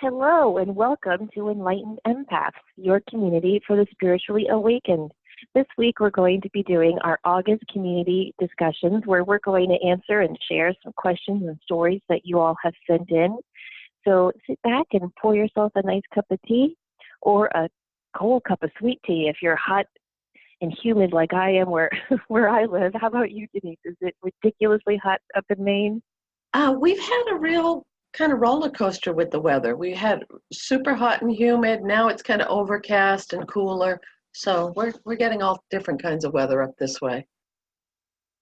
Hello and welcome to Enlightened Empaths, your community for the spiritually awakened. This week we're going to be doing our August community discussions where we're going to answer and share some questions and stories that you all have sent in. So sit back and pour yourself a nice cup of tea or a cold cup of sweet tea if you're hot and humid like I am where, where I live. How about you, Denise? Is it ridiculously hot up in Maine? We've had a real kind of roller coaster with the weather. We had super hot and humid. Now it's kind of overcast and cooler. So we're getting all different kinds of weather up this way.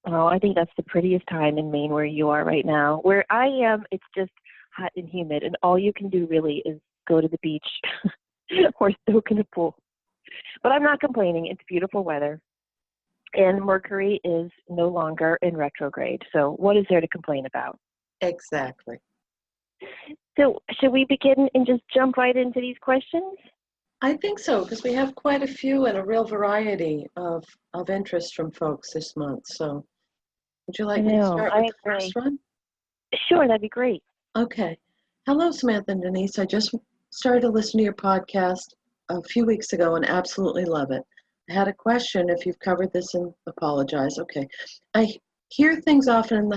Oh, I think that's the prettiest time in Maine where you are right now. Where I am, it's just hot and humid, and all you can do really is go to the beach or soak in a pool. But I'm not complaining. It's beautiful weather. And Mercury is no longer in retrograde. So what is there to complain about? Exactly. So should we begin and just jump right into these questions? I think so, because we have quite a few and a real variety of interest from folks this month. So would you like me to start with the first one? Sure, that'd be great. Okay. Hello, Samantha and Denise. I just started to listen to your podcast a few weeks ago and absolutely love it. I had a question. If you've covered this, and apologize. Okay. I hear things often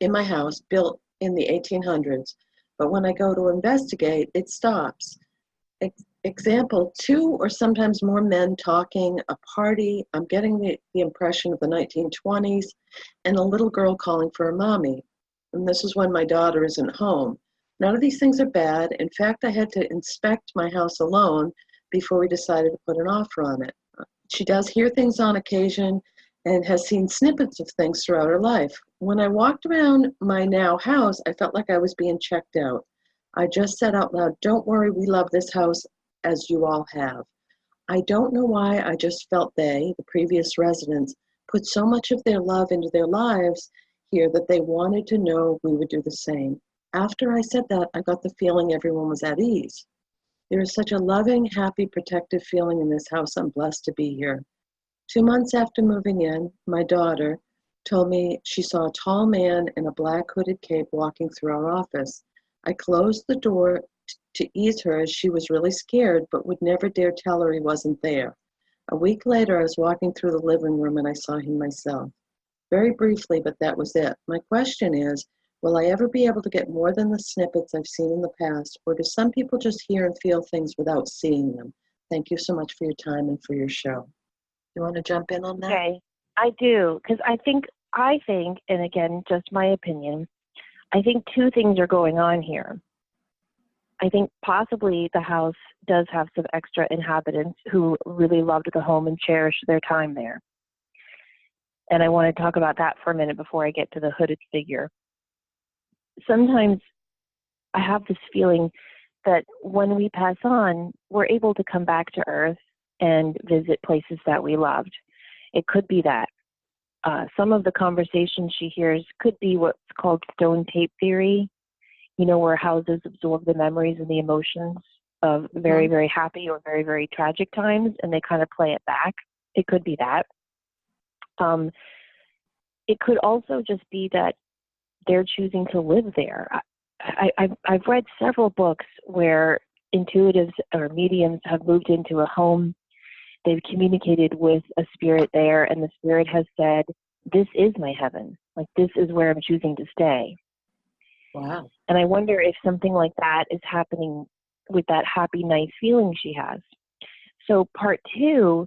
in my house built in the 1800s, but when I go to investigate, it stops. Example, two or sometimes more men talking, a party. I'm getting the impression of the 1920s, and a little girl calling for a mommy. And this is when my daughter isn't home. None of these things are bad. In fact, I had to inspect my house alone before we decided to put an offer on it. She does hear things on occasion and has seen snippets of things throughout her life. When I walked around my now house, I felt like I was being checked out. I just said out loud, "Don't worry, we love this house as you all have." I don't know why, I just felt the previous residents, put so much of their love into their lives here that they wanted to know we would do the same. After I said that, I got the feeling everyone was at ease. There is such a loving, happy, protective feeling in this house. I'm blessed to be here. 2 months after moving in, my daughter told me she saw a tall man in a black hooded cape walking through our office. I closed the door to ease her as she was really scared, but would never dare tell her he wasn't there. A week later, I was walking through the living room and I saw him myself. Very briefly, but that was it. My question is, will I ever be able to get more than the snippets I've seen in the past, or do some people just hear and feel things without seeing them? Thank you so much for your time and for your show. You want to jump in on that? Okay, I do, because I think, and again, just my opinion, I think two things are going on here. I think possibly the house does have some extra inhabitants who really loved the home and cherished their time there. And I want to talk about that for a minute before I get to the hooded figure. Sometimes I have this feeling that when we pass on, we're able to come back to Earth and visit places that we loved. It could be that. Some of the conversations she hears could be what's called stone tape theory, where houses absorb the memories and the emotions of very, very happy or very, very tragic times, and they kind of play it back. It could be that. It could also just be that they're choosing to live there. I've read several books where intuitives or mediums have moved into a home. They've communicated with a spirit there, and the spirit has said, "This is my heaven. Like, this is where I'm choosing to stay." Wow. And I wonder if something like that is happening with that happy, nice feeling she has. So part two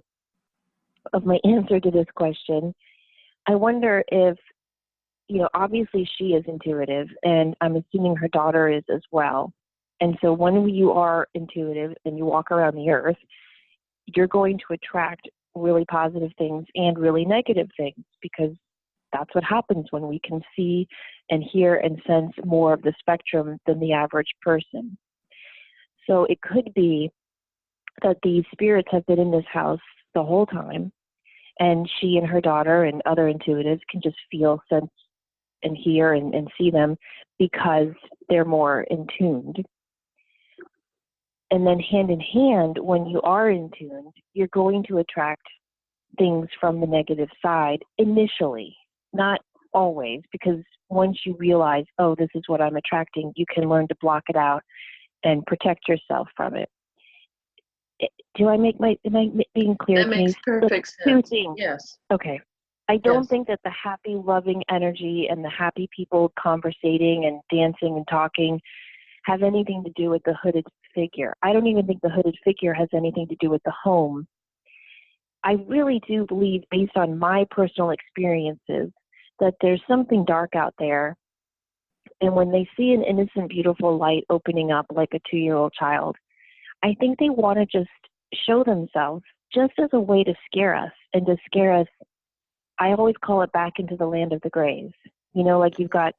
of my answer to this question, I wonder if, obviously she is intuitive, and I'm assuming her daughter is as well. And so when you are intuitive and you walk around the earth, you're going to attract really positive things and really negative things, because that's what happens when we can see and hear and sense more of the spectrum than the average person. So it could be that these spirits have been in this house the whole time, and she and her daughter and other intuitives can just feel, sense, and hear and see them because they're more in tuned. And then hand in hand, when you are in tune, you're going to attract things from the negative side initially, not always, because once you realize, oh, this is what I'm attracting, you can learn to block it out and protect yourself from it. Am I being clear? That makes perfect Two sense. things. Yes. Okay. I don't Yes. think that the happy, loving energy and the happy people conversating and dancing and talking have anything to do with the hooded figure. I don't even think the hooded figure has anything to do with the home. I really do believe, based on my personal experiences, that there's something dark out there. And when they see an innocent, beautiful light opening up like a 2-year-old child, I think they want to just show themselves just as a way to scare us, and to scare us. I always call it back into the land of the grays. You know, like you've got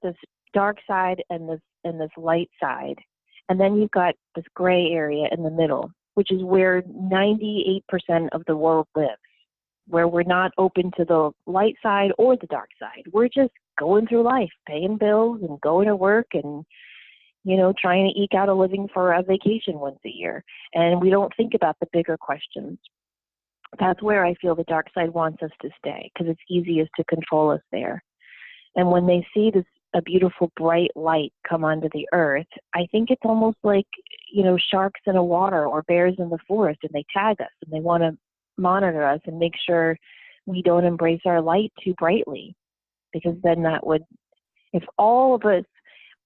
this dark side and this light side, and then you've got this gray area in the middle, which is where 98% of the world lives, where we're not open to the light side or the dark side. We're just going through life, paying bills and going to work and, you know, trying to eke out a living for a vacation once a year. And we don't think about the bigger questions. That's where I feel the dark side wants us to stay, because it's easiest to control us there. And when they see a beautiful bright light come onto the earth, I think it's almost like, you know, sharks in the water or bears in the forest, and they tag us and they want to monitor us and make sure we don't embrace our light too brightly. Because then that would, if all of us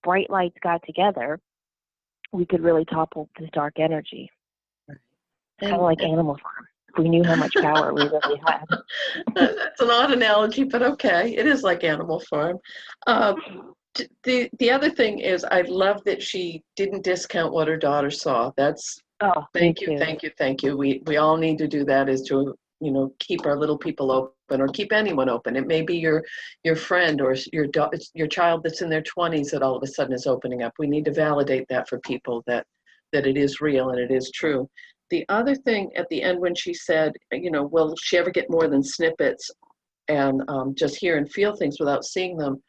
bright lights got together, we could really topple this dark energy. Kind of like Animal Farm. If we knew how much power we really had. That's an odd analogy, but okay. It is like Animal Farm. The other thing is, I love that she didn't discount what her daughter saw. That's thank you. We all need to do that, is to, you know, keep our little people open, or keep anyone open. It may be your friend or your child that's in their 20s that all of a sudden is opening up. We need to validate that for people, that it is real and it is true. The other thing at the end, when she said, you know, will she ever get more than snippets and just hear and feel things without seeing them?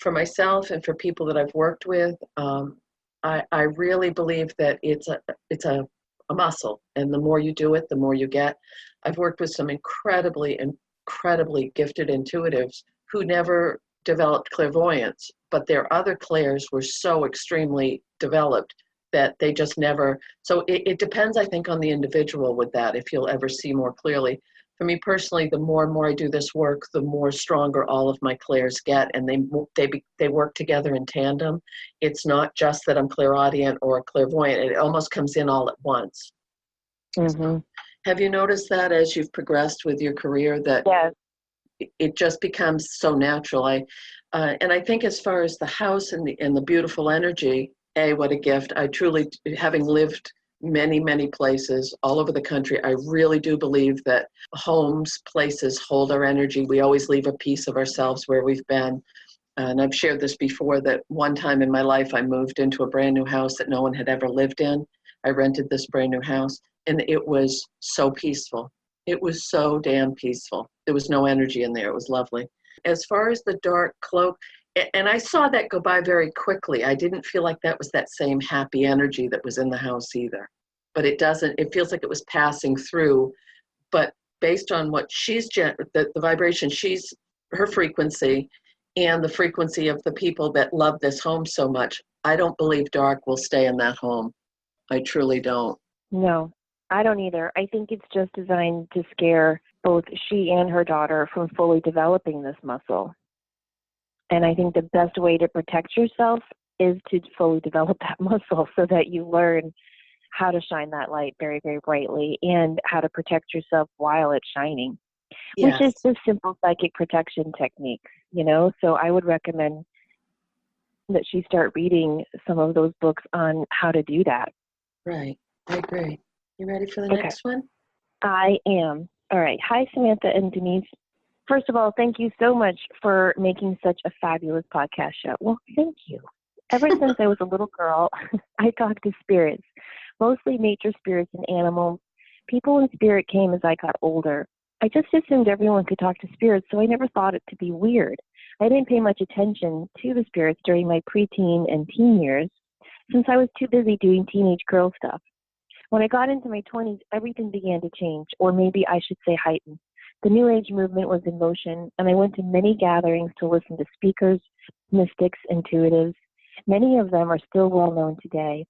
For myself and for people that I've worked with, I really believe that it's a muscle, and the more you do it, the more you get. I've worked with some incredibly gifted intuitives who never developed clairvoyance, but their other clairs were so extremely developed that they just never. So it depends, I think, on the individual with that, if you'll ever see more clearly. For me personally, the more and more I do this work, the more stronger all of my clairs get, and they work together in tandem. It's not just that I'm clairaudient or clairvoyant; it almost comes in all at once. Mm-hmm. So, have you noticed that as you've progressed with your career, that yes. it just becomes so natural? And I think, as far as the house and the beautiful energy, what a gift! I truly, having lived many places all over the country, I really do believe that homes, places hold our energy. We always leave a piece of ourselves where we've been. And I've shared this before, that one time in my life I moved into a brand new house that no one had ever lived in. I rented this brand new house, and it was so peaceful. It was so damn peaceful. There was no energy in there. It was lovely. As far as the dark cloak, and I saw that go by very quickly. I didn't feel like that was that same happy energy that was in the house either. But it feels like it was passing through. But based on what the vibration, her frequency, and the frequency of the people that love this home so much, I don't believe dark will stay in that home. I truly don't. No, I don't either. I think it's just designed to scare both she and her daughter from fully developing this muscle. And I think the best way to protect yourself is to fully develop that muscle, so that you learn how to shine that light very, very brightly, and how to protect yourself while it's shining, Yes. which is the simple psychic protection techniques, you know? So I would recommend that she start reading some of those books on how to do that. Right. I agree. You ready for the next one? I am. All right. Hi, Samantha and Denise. First of all, thank you so much for making such a fabulous podcast show. Well, thank you. Ever since I was a little girl, I talked to spirits, mostly nature spirits and animals. People in spirit came as I got older. I just assumed everyone could talk to spirits, so I never thought it to be weird. I didn't pay much attention to the spirits during my preteen and teen years, since I was too busy doing teenage girl stuff. When I got into my 20s, everything began to change, or maybe I should say heighten. The New Age movement was in motion, and I went to many gatherings to listen to speakers, mystics, intuitives. Many of them are still well known today.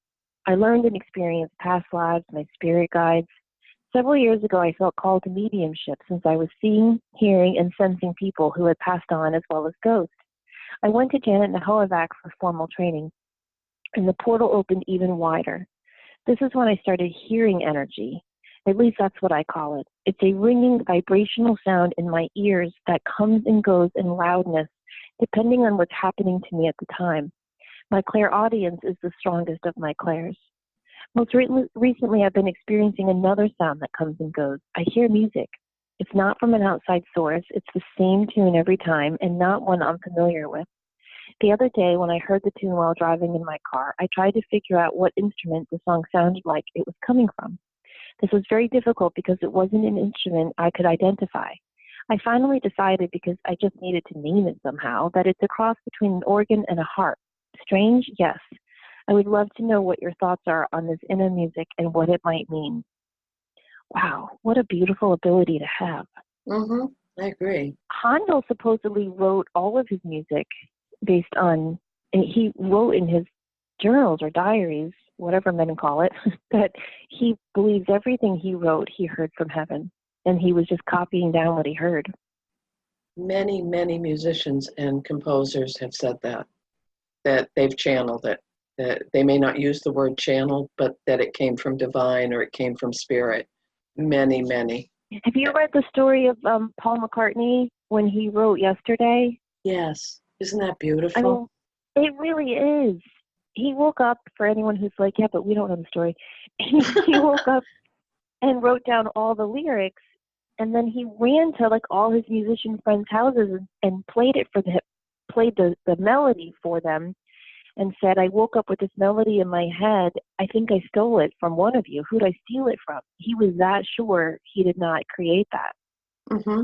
I learned and experienced past lives, my spirit guides. Several years ago, I felt called to mediumship since I was seeing, hearing, and sensing people who had passed on as well as ghosts. I went to Janet Nahoavac for formal training, and the portal opened even wider. This is when I started hearing energy. At least that's what I call it. It's a ringing, vibrational sound in my ears that comes and goes in loudness, depending on what's happening to me at the time. My clairaudience is the strongest of my clairs. Most recently, I've been experiencing another sound that comes and goes. I hear music. It's not from an outside source. It's the same tune every time and not one I'm familiar with. The other day, when I heard the tune while driving in my car, I tried to figure out what instrument the song sounded like it was coming from. This was very difficult because it wasn't an instrument I could identify. I finally decided, because I just needed to name it somehow, that it's a cross between an organ and a harp. Strange? Yes. I would love to know what your thoughts are on this inner music and what it might mean. Wow, what a beautiful ability to have. Mm-hmm. I agree. Handel supposedly wrote all of his music based on, and he wrote in his journals or diaries, whatever men call it, that he believes everything he wrote he heard from heaven, and he was just copying down what he heard. Many, many musicians and composers have said that they've channeled it, that they may not use the word channel, but that it came from divine or it came from spirit. Many, many. Have you read the story of Paul McCartney when he wrote Yesterday? Yes. Isn't that beautiful? I mean, it really is. He woke up, for anyone who's like, yeah, but we don't know the story. He woke up and wrote down all the lyrics, and then he ran to like all his musician friends' houses and played it for them, played the melody for them, and said, I woke up with this melody in my head. I think I stole it from one of you. Who'd I steal it from? He was that sure he did not create that. Mm-hmm.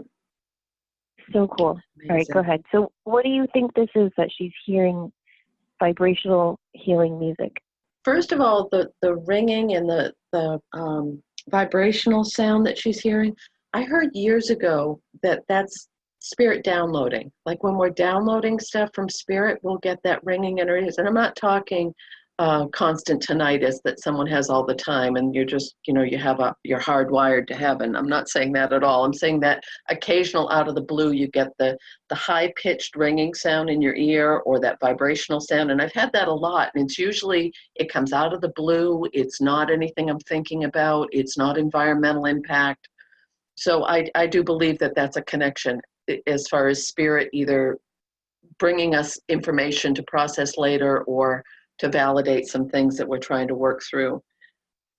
So cool. Amazing. All right, go ahead. So what do you think this is that she's hearing vibrational healing music? First of all, the ringing and the vibrational sound that she's hearing, I heard years ago that that's spirit downloading. Like when we're downloading stuff from spirit, we'll get that ringing in our ears. And I'm not talking constant tinnitus that someone has all the time and you're just, you're hardwired to heaven. I'm not saying that at all. I'm saying that occasional out of the blue, you get the high-pitched ringing sound in your ear or that vibrational sound. And I've had that a lot. And it's usually, it comes out of the blue. It's not anything I'm thinking about. It's not environmental impact. So I do believe that that's a connection as far as spirit either bringing us information to process later or to validate some things that we're trying to work through.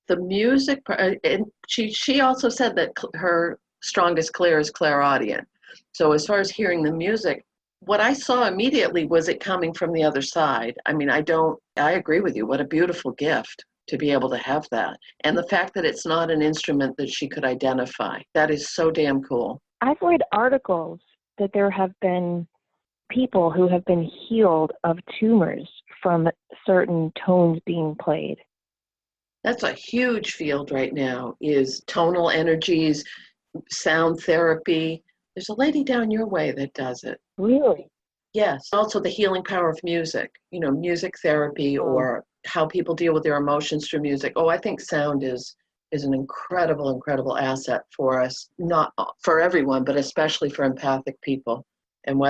The music, and she also said that her strongest clair is clairaudient. So as far as hearing the music, what I saw immediately was it coming from the other side. I mean, I agree with you. What a beautiful gift to be able to have that. And the fact that it's not an instrument that she could identify. That is so damn cool. I've read articles that there have been people who have been healed of tumors from certain tones being played. That's a huge field right now, is tonal energies, sound therapy. There's a lady down your way that does it. Really? Yes. Also the healing power of music, music therapy or how people deal with their emotions through music. Oh, I think sound is an incredible, incredible asset for us, not for everyone, but especially for empathic people. And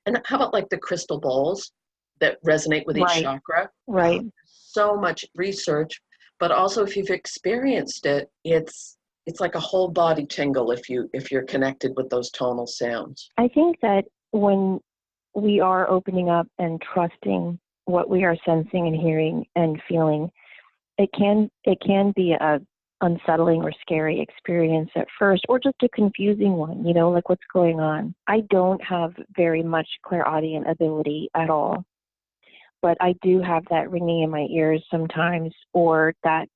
and how about like the crystal bowls that resonate with each chakra? Right. So much research, but also if you've experienced it, it's like a whole body tingle if you're connected with those tonal sounds. I think that when we are opening up and trusting what we are sensing and hearing and feeling, it can be a unsettling or scary experience at first, or just a confusing one, like what's going on. I don't have very much clairaudient ability at all, but I do have that ringing in my ears sometimes, or that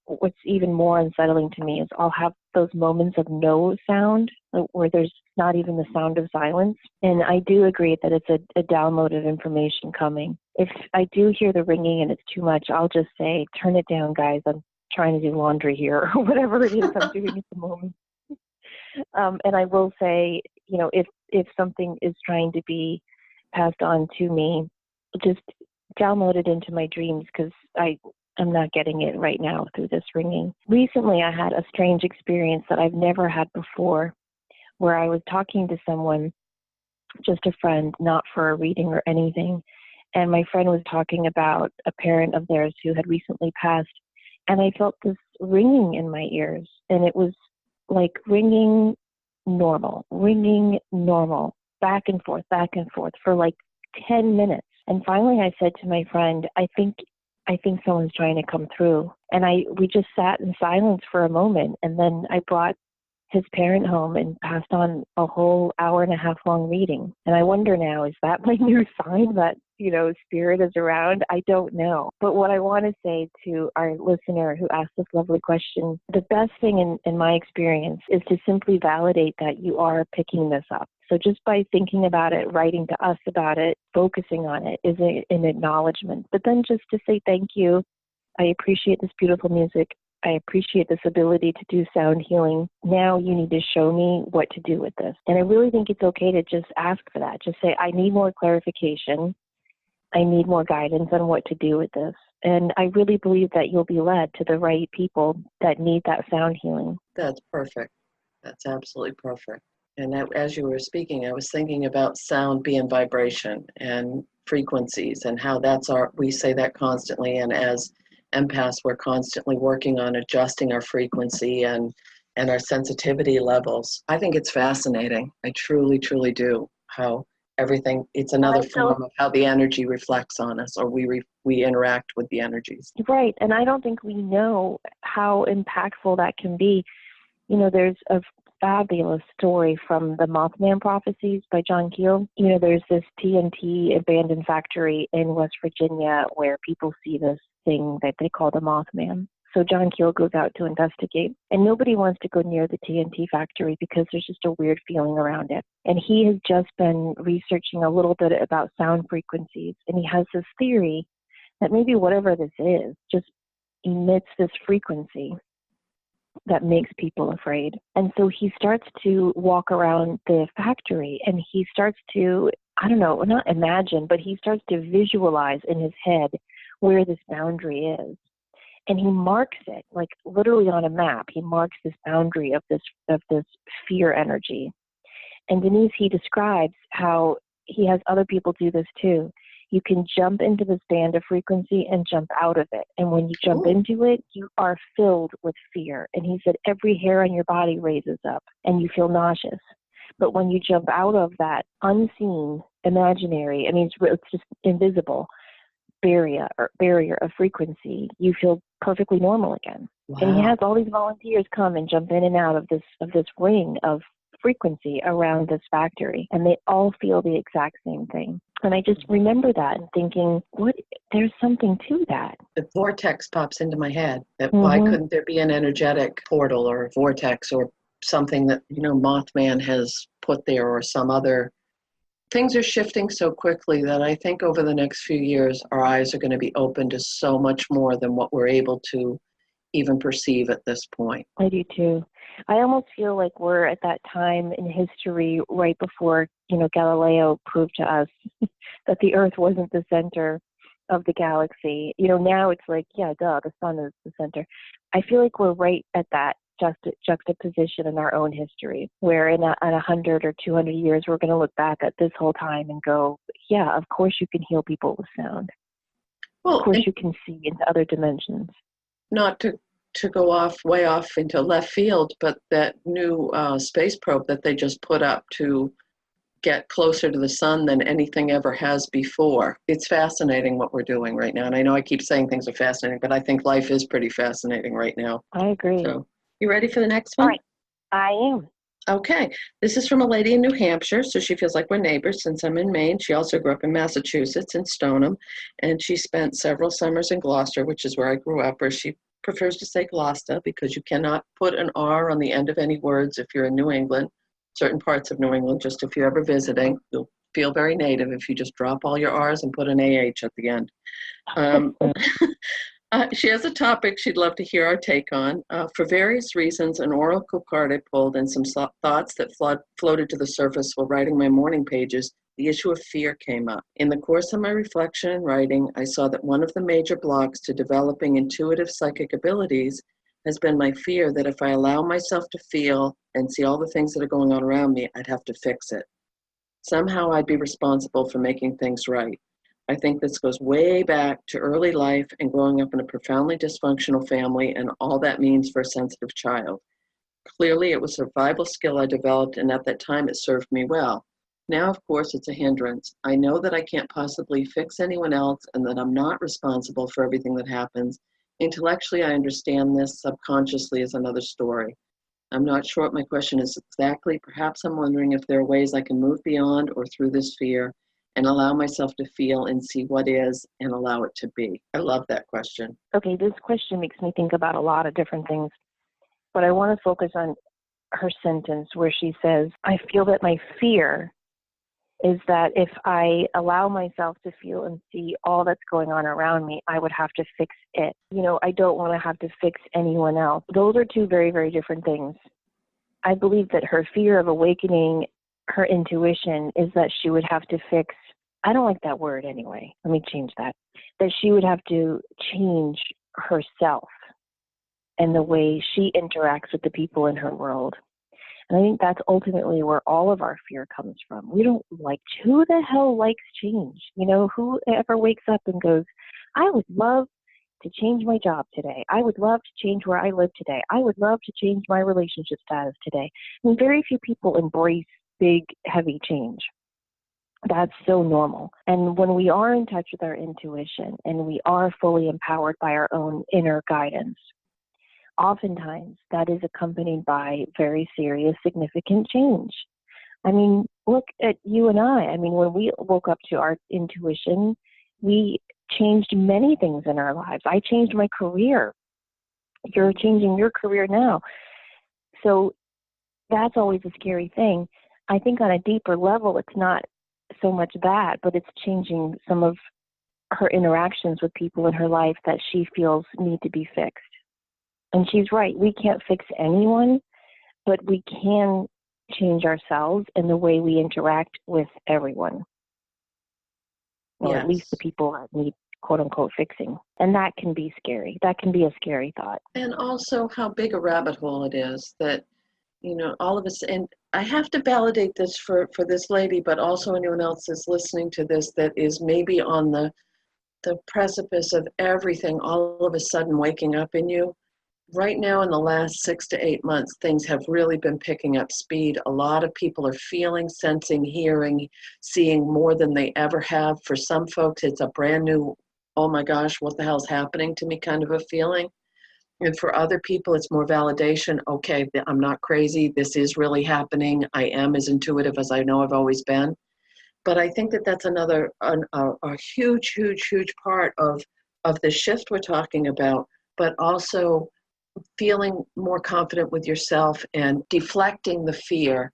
what's even more unsettling to me is I'll have those moments of no sound where there's not even the sound of silence. And I do agree that it's a download of information coming. If I do hear the ringing and it's too much, I'll just say, turn it down, guys. I'm trying to do laundry here, or whatever it is I'm doing at the moment. And I will say, if something is trying to be passed on to me, just downloaded into my dreams because I'm not getting it right now through this ringing. Recently, I had a strange experience that I've never had before, where I was talking to someone, just a friend, not for a reading or anything. And my friend was talking about a parent of theirs who had recently passed. And I felt this ringing in my ears. And it was like ringing normal, back and forth for like 10 minutes. And finally I said to my friend, I think someone's trying to come through. And we just sat in silence for a moment. And then I brought his parent home and passed on a whole hour and a half long reading. And I wonder now, is that my new sign that, spirit is around? I don't know. But what I want to say to our listener who asked this lovely question, the best thing in my experience is to simply validate that you are picking this up. So just by thinking about it, writing to us about it, focusing on it is an acknowledgement. But then just to say thank you. I appreciate this beautiful music. I appreciate this ability to do sound healing. Now you need to show me what to do with this. And I really think it's okay to just ask for that. Just say, I need more clarification. I need more guidance on what to do with this. And I really believe that you'll be led to the right people that need that sound healing. That's perfect. That's absolutely perfect. And as you were speaking, I was thinking about sound being vibration and frequencies and how we say that constantly. And as empaths, we're constantly working on adjusting our frequency and our sensitivity levels. I think it's fascinating. I truly, truly do. How everything, it's another form of how the energy reflects on us, or we interact with the energies. Right. And I don't think we know how impactful that can be. There's a fabulous story from the Mothman Prophecies by John Keel. There's this TNT abandoned factory in West Virginia where people see this thing that they call the Mothman. So John Keel goes out to investigate, and nobody wants to go near the TNT factory because there's just a weird feeling around it. And he has just been researching a little bit about sound frequencies, and he has this theory that maybe whatever this is just emits this frequency that makes people afraid. And so he starts to walk around the factory, and he starts to, not imagine, but he starts to visualize in his head where this boundary is. And he marks it, like literally on a map. He marks this boundary of this fear energy. And Denise, he describes how he has other people do this too. You can jump into this band of frequency and jump out of it. And when you jump into it, you are filled with fear. And he said every hair on your body raises up and you feel nauseous. But when you jump out of that unseen, imaginary, it's just invisible barrier of frequency, you feel perfectly normal again. Wow. And he has all these volunteers come and jump in and out of this ring of frequency around this factory, and they all feel the exact same thing. And I just remember that and thinking, there's something to that. The vortex pops into my head. That why couldn't there be an energetic portal or vortex or something that Mothman has put there, or some other. Things are shifting so quickly that I think over the next few years, our eyes are going to be open to so much more than what we're able to even perceive at this point. I do too. I almost feel like we're at that time in history right before, Galileo proved to us that the Earth wasn't the center of the galaxy. Now it's like, yeah, duh, the sun is the center. I feel like we're right at that juxtaposition in our own history, where in 100 or 200 years, we're going to look back at this whole time and go, yeah, of course you can heal people with sound. Well, of course you can see into other dimensions. Not to go way off into left field, but that new space probe that they just put up to get closer to the sun than anything ever has before. It's fascinating what we're doing right now. And I know I keep saying things are fascinating, but I think life is pretty fascinating right now. I agree. So, you ready for the next one? All right. I am. Okay. This is from a lady in New Hampshire, so she feels like we're neighbors since I'm in Maine. She also grew up in Massachusetts, in Stoneham, and she spent several summers in Gloucester, which is where I grew up, or she prefers to say Gloucester because you cannot put an R on the end of any words if you're in New England, certain parts of New England, just if you're ever visiting. You'll feel very native if you just drop all your R's and put an AH at the end. She has a topic she'd love to hear our take on. For various reasons, an oracle card I pulled and some thoughts that floated to the surface while writing my morning pages the issue of fear came up. In the course of my reflection and writing, I saw that one of the major blocks to developing intuitive psychic abilities has been my fear that if I allow myself to feel and see all the things that are going on around me, I'd have to fix it. Somehow I'd be responsible for making things right. I think this goes way back to early life and growing up in a profoundly dysfunctional family and all that means for a sensitive child. Clearly, it was a survival skill I developed, and at that time it served me well. Now, of course, it's a hindrance. I know that I can't possibly fix anyone else and that I'm not responsible for everything that happens. Intellectually, I understand this. Subconsciously is another story. I'm not sure what my question is exactly. Perhaps I'm wondering if there are ways I can move beyond or through this fear and allow myself to feel and see what is and allow it to be. I love that question. Okay, this question makes me think about a lot of different things, but I want to focus on her sentence where she says, I feel that my fear is that if I allow myself to feel and see all that's going on around me, I would have to fix it. I don't want to have to fix anyone else. Those are two very, very different things. I believe that her fear of awakening her intuition is that she would have to fix, I don't like that word anyway. Let me change that. That she would have to change herself and the way she interacts with the people in her world. And I think that's ultimately where all of our fear comes from. We don't like, who the hell likes change? Whoever wakes up and goes, I would love to change my job today. I would love to change where I live today. I would love to change my relationship status today. I mean, very few people embrace big, heavy change. That's so normal. And when we are in touch with our intuition and we are fully empowered by our own inner guidance, oftentimes that is accompanied by very serious, significant change. I mean, look at you and I. I mean, when we woke up to our intuition, we changed many things in our lives. I changed my career. You're changing your career now. So that's always a scary thing. I think on a deeper level, it's not so much that, but it's changing some of her interactions with people in her life that she feels need to be fixed. And she's right. We can't fix anyone, but we can change ourselves and the way we interact with everyone. Or Yes. at least the people that need, quote unquote, fixing. And that can be scary. That can be a scary thought. And also how big a rabbit hole it is that, all of us, and I have to validate this for this lady, but also anyone else that's listening to this that is maybe on the precipice of everything all of a sudden waking up in you. Right now, in the last 6 to 8 months, things have really been picking up speed. A lot of people are feeling, sensing, hearing, seeing more than they ever have. For some folks, it's a brand new, oh my gosh, what the hell's happening to me kind of a feeling. And for other people, it's more validation. Okay, I'm not crazy. This is really happening. I am as intuitive as I know I've always been. But I think that that's another, a huge, huge, huge part of the shift we're talking about, but also feeling more confident with yourself and deflecting the fear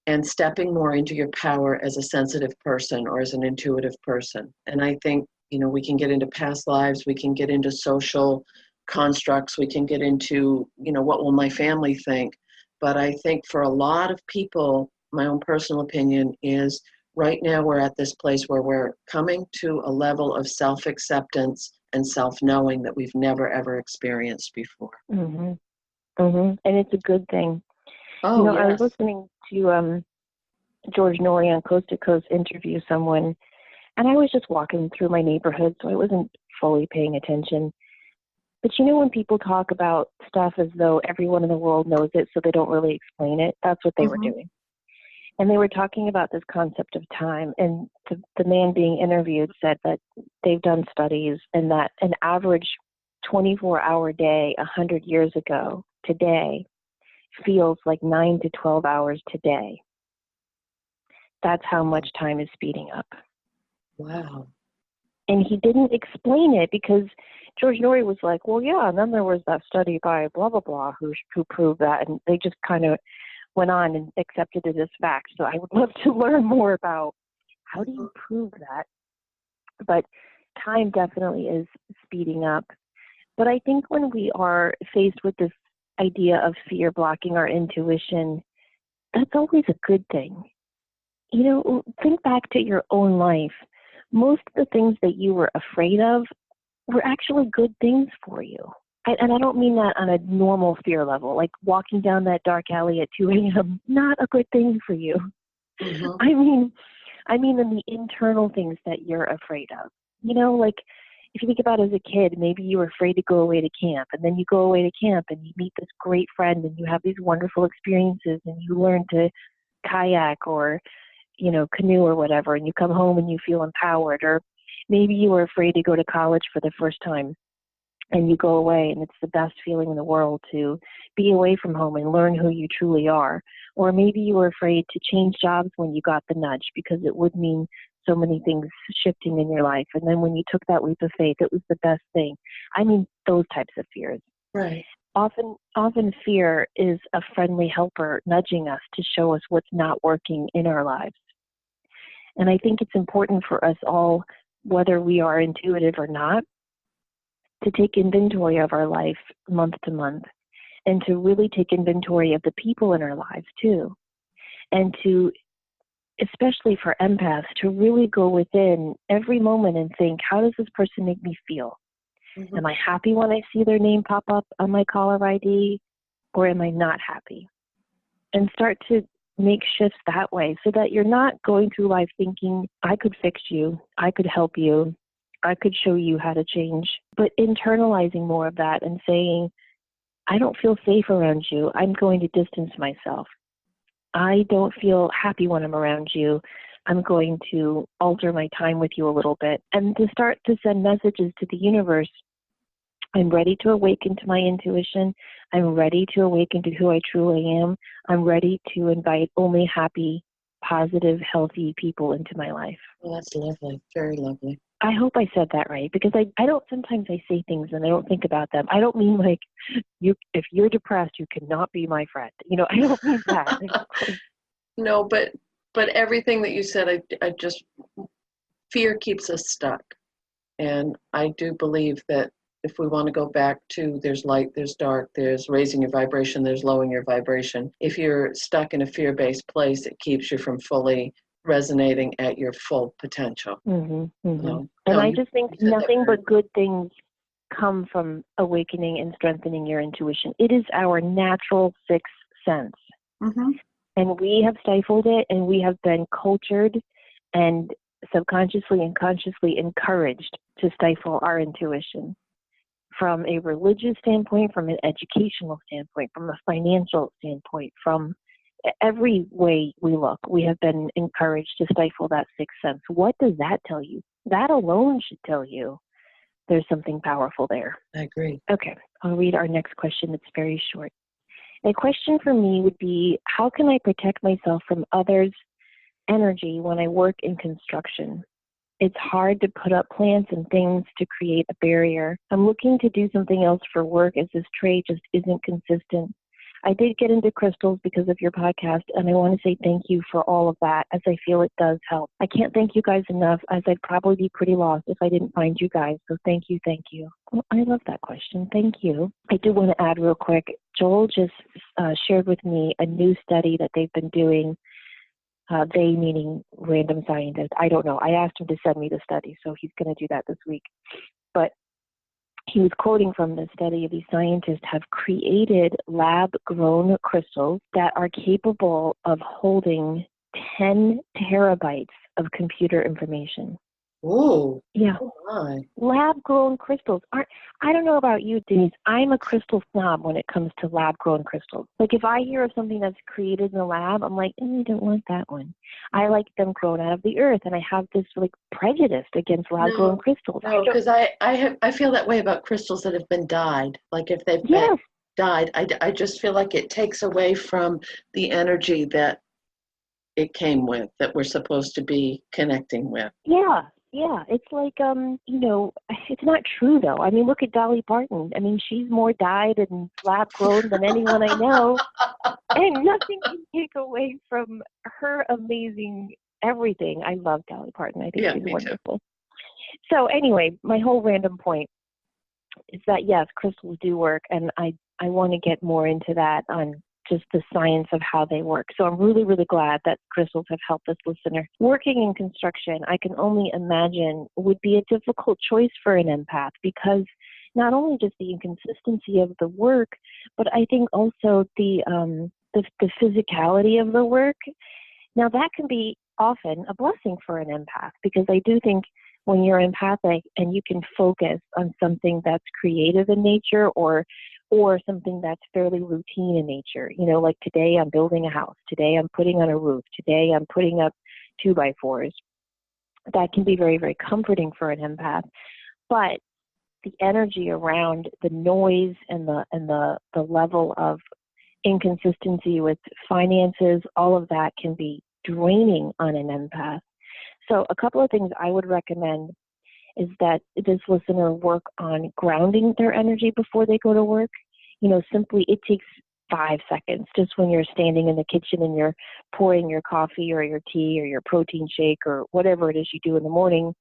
and stepping more into your power as a sensitive person or as an intuitive person. And I think, we can get into past lives, we can get into social constructs, we can get into, what will my family think? But I think for a lot of people, my own personal opinion is right now we're at this place where we're coming to a level of self-acceptance and self-knowing that we've never, ever experienced before. Mm-hmm. Mm-hmm. And it's a good thing. Oh, yes. I was listening to George Norrie on Coast to Coast interview someone, and I was just walking through my neighborhood, so I wasn't fully paying attention. But when people talk about stuff as though everyone in the world knows it, so they don't really explain it, that's what they were doing. And they were talking about this concept of time, and the man being interviewed said that they've done studies and that an average 24-hour day 100 years ago today feels like 9 to 12 hours today. That's how much time is speeding up. Wow. And he didn't explain it because George Norrie was like, well, yeah, and then there was that study by blah, blah, blah who proved that. And they just kind of went on and accepted it as fact. So I would love to learn more about how do you prove that. But time definitely is speeding up. But I think when we are faced with this idea of fear blocking our intuition, that's always a good thing. think back to your own life. Most of the things that you were afraid of were actually good things for you. And I don't mean that on a normal fear level, like walking down that dark alley at 2 a.m., not a good thing for you. Mm-hmm. I mean in the internal things that you're afraid of. Like if you think about as a kid, maybe you were afraid to go away to camp, and then you go away to camp and you meet this great friend and you have these wonderful experiences and you learn to kayak or, canoe or whatever, and you come home and you feel empowered. Or maybe you were afraid to go to college for the first time and you go away and it's the best feeling in the world to be away from home and learn who you truly are. Or maybe you were afraid to change jobs when you got the nudge because it would mean so many things shifting in your life. And then when you took that leap of faith, it was the best thing. I mean, those types of fears. Right. Often fear is a friendly helper nudging us to show us what's not working in our lives. And I think it's important for us all, whether we are intuitive or not, to take inventory of our life month to month and to really take inventory of the people in our lives too. And to, especially for empaths, to really go within every moment and think, how does this person make me feel? Mm-hmm. Am I happy when I see their name pop up on my caller ID, or am I not happy? And start to make shifts that way so that you're not going through life thinking, I could fix you, I could help you, I could show you how to change, but internalizing more of that and saying, I don't feel safe around you, I'm going to distance myself. I don't feel happy when I'm around you, I'm going to alter my time with you a little bit. And to start to send messages to the universe, I'm ready to awaken to my intuition. I'm ready to awaken to who I truly am. I'm ready to invite only happy, positive, healthy people into my life. Well, that's lovely. Very lovely. I hope I said that right, because I don't, sometimes I say things and I don't think about them. I don't mean like, if you're depressed, you cannot be my friend. I don't mean that. No, but everything that you said, I just, fear keeps us stuck. And I do believe that if we want to go back to there's light, there's dark, there's raising your vibration, there's lowering your vibration. If you're stuck in a fear-based place, it keeps you from fully resonating at your full potential. Mm-hmm, mm-hmm. And I just think nothing but good things come from awakening and strengthening your intuition. It is our natural sixth sense. Mm-hmm. And we have stifled it, and we have been cultured and subconsciously and consciously encouraged to stifle our intuition. From a religious standpoint, from an educational standpoint, from a financial standpoint, from every way we look, we have been encouraged to stifle that sixth sense. What does that tell you? That alone should tell you there's something powerful there. I agree. Okay, I'll read our next question. It's very short. A question for me would be, how can I protect myself from others' energy when I work in construction? It's hard to put up plants and things to create a barrier. I'm looking to do something else for work as this trade just isn't consistent. I did get into crystals because of your podcast, and I want to say thank you for all of that, as I feel it does help. I can't thank you guys enough, as I'd probably be pretty lost if I didn't find you guys, so thank you, thank you. Well, I love that question. Thank you. I do want to add real quick, Joel just shared with me a new study that they've been doing. They meaning random scientists. I don't know. I asked him to send me the study, so he's going to do that this week. But he was quoting from the study. These scientists have created lab-grown crystals that are capable of holding 10 terabytes of computer information. Ooh. Yeah. Oh my. Lab-grown crystals aren't. I don't know about you, Denise. I'm a crystal snob when it comes to lab-grown crystals. Like if I hear of something that's created in the lab, I'm like, I don't want that one. I like them grown out of the earth, and I have this like prejudice against lab-grown crystals. No, because I feel that way about crystals that have been dyed. Like if they've been dyed, I just feel like it takes away from the energy that it came with, that we're supposed to be connecting with. Yeah, it's like, it's not true, though. I mean, look at Dolly Parton. I mean, she's more dyed and lab-grown than anyone I know, and nothing can take away from her amazing everything. I love Dolly Parton. I think she's wonderful. Too. So anyway, my whole random point is that, yes, crystals do work, and I want to get more into that on just the science of how they work. So I'm really, really glad that crystals have helped this listener. Working in construction, I can only imagine, would be a difficult choice for an empath, because not only just the inconsistency of the work, but I think also the physicality of the work. Now that can be often a blessing for an empath, because I do think when you're empathic and you can focus on something that's creative in nature, or something that's fairly routine in nature, like today I'm building a house, today I'm putting on a roof, today I'm putting up 2x4s. That can be very, very comforting for an empath. But the energy around the noise and the level of inconsistency with finances, all of that can be draining on an empath. So a couple of things I would recommend is that this listener work on grounding their energy before they go to work. Simply it takes 5 seconds, just when you're standing in the kitchen and you're pouring your coffee or your tea or your protein shake or whatever it is you do in the morning.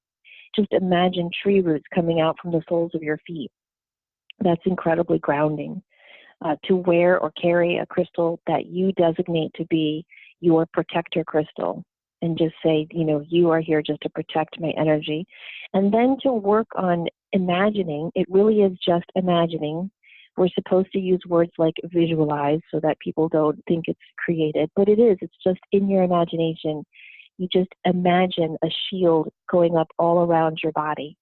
Just imagine tree roots coming out from the soles of your feet. That's incredibly grounding. To wear or carry a crystal that you designate to be your protector crystal, and just say, you are here just to protect my energy. And then to work on imagining. It really is just imagining. We're supposed to use words like visualize so that people don't think it's created, but it is. It's just in your imagination. You just imagine a shield going up all around your body.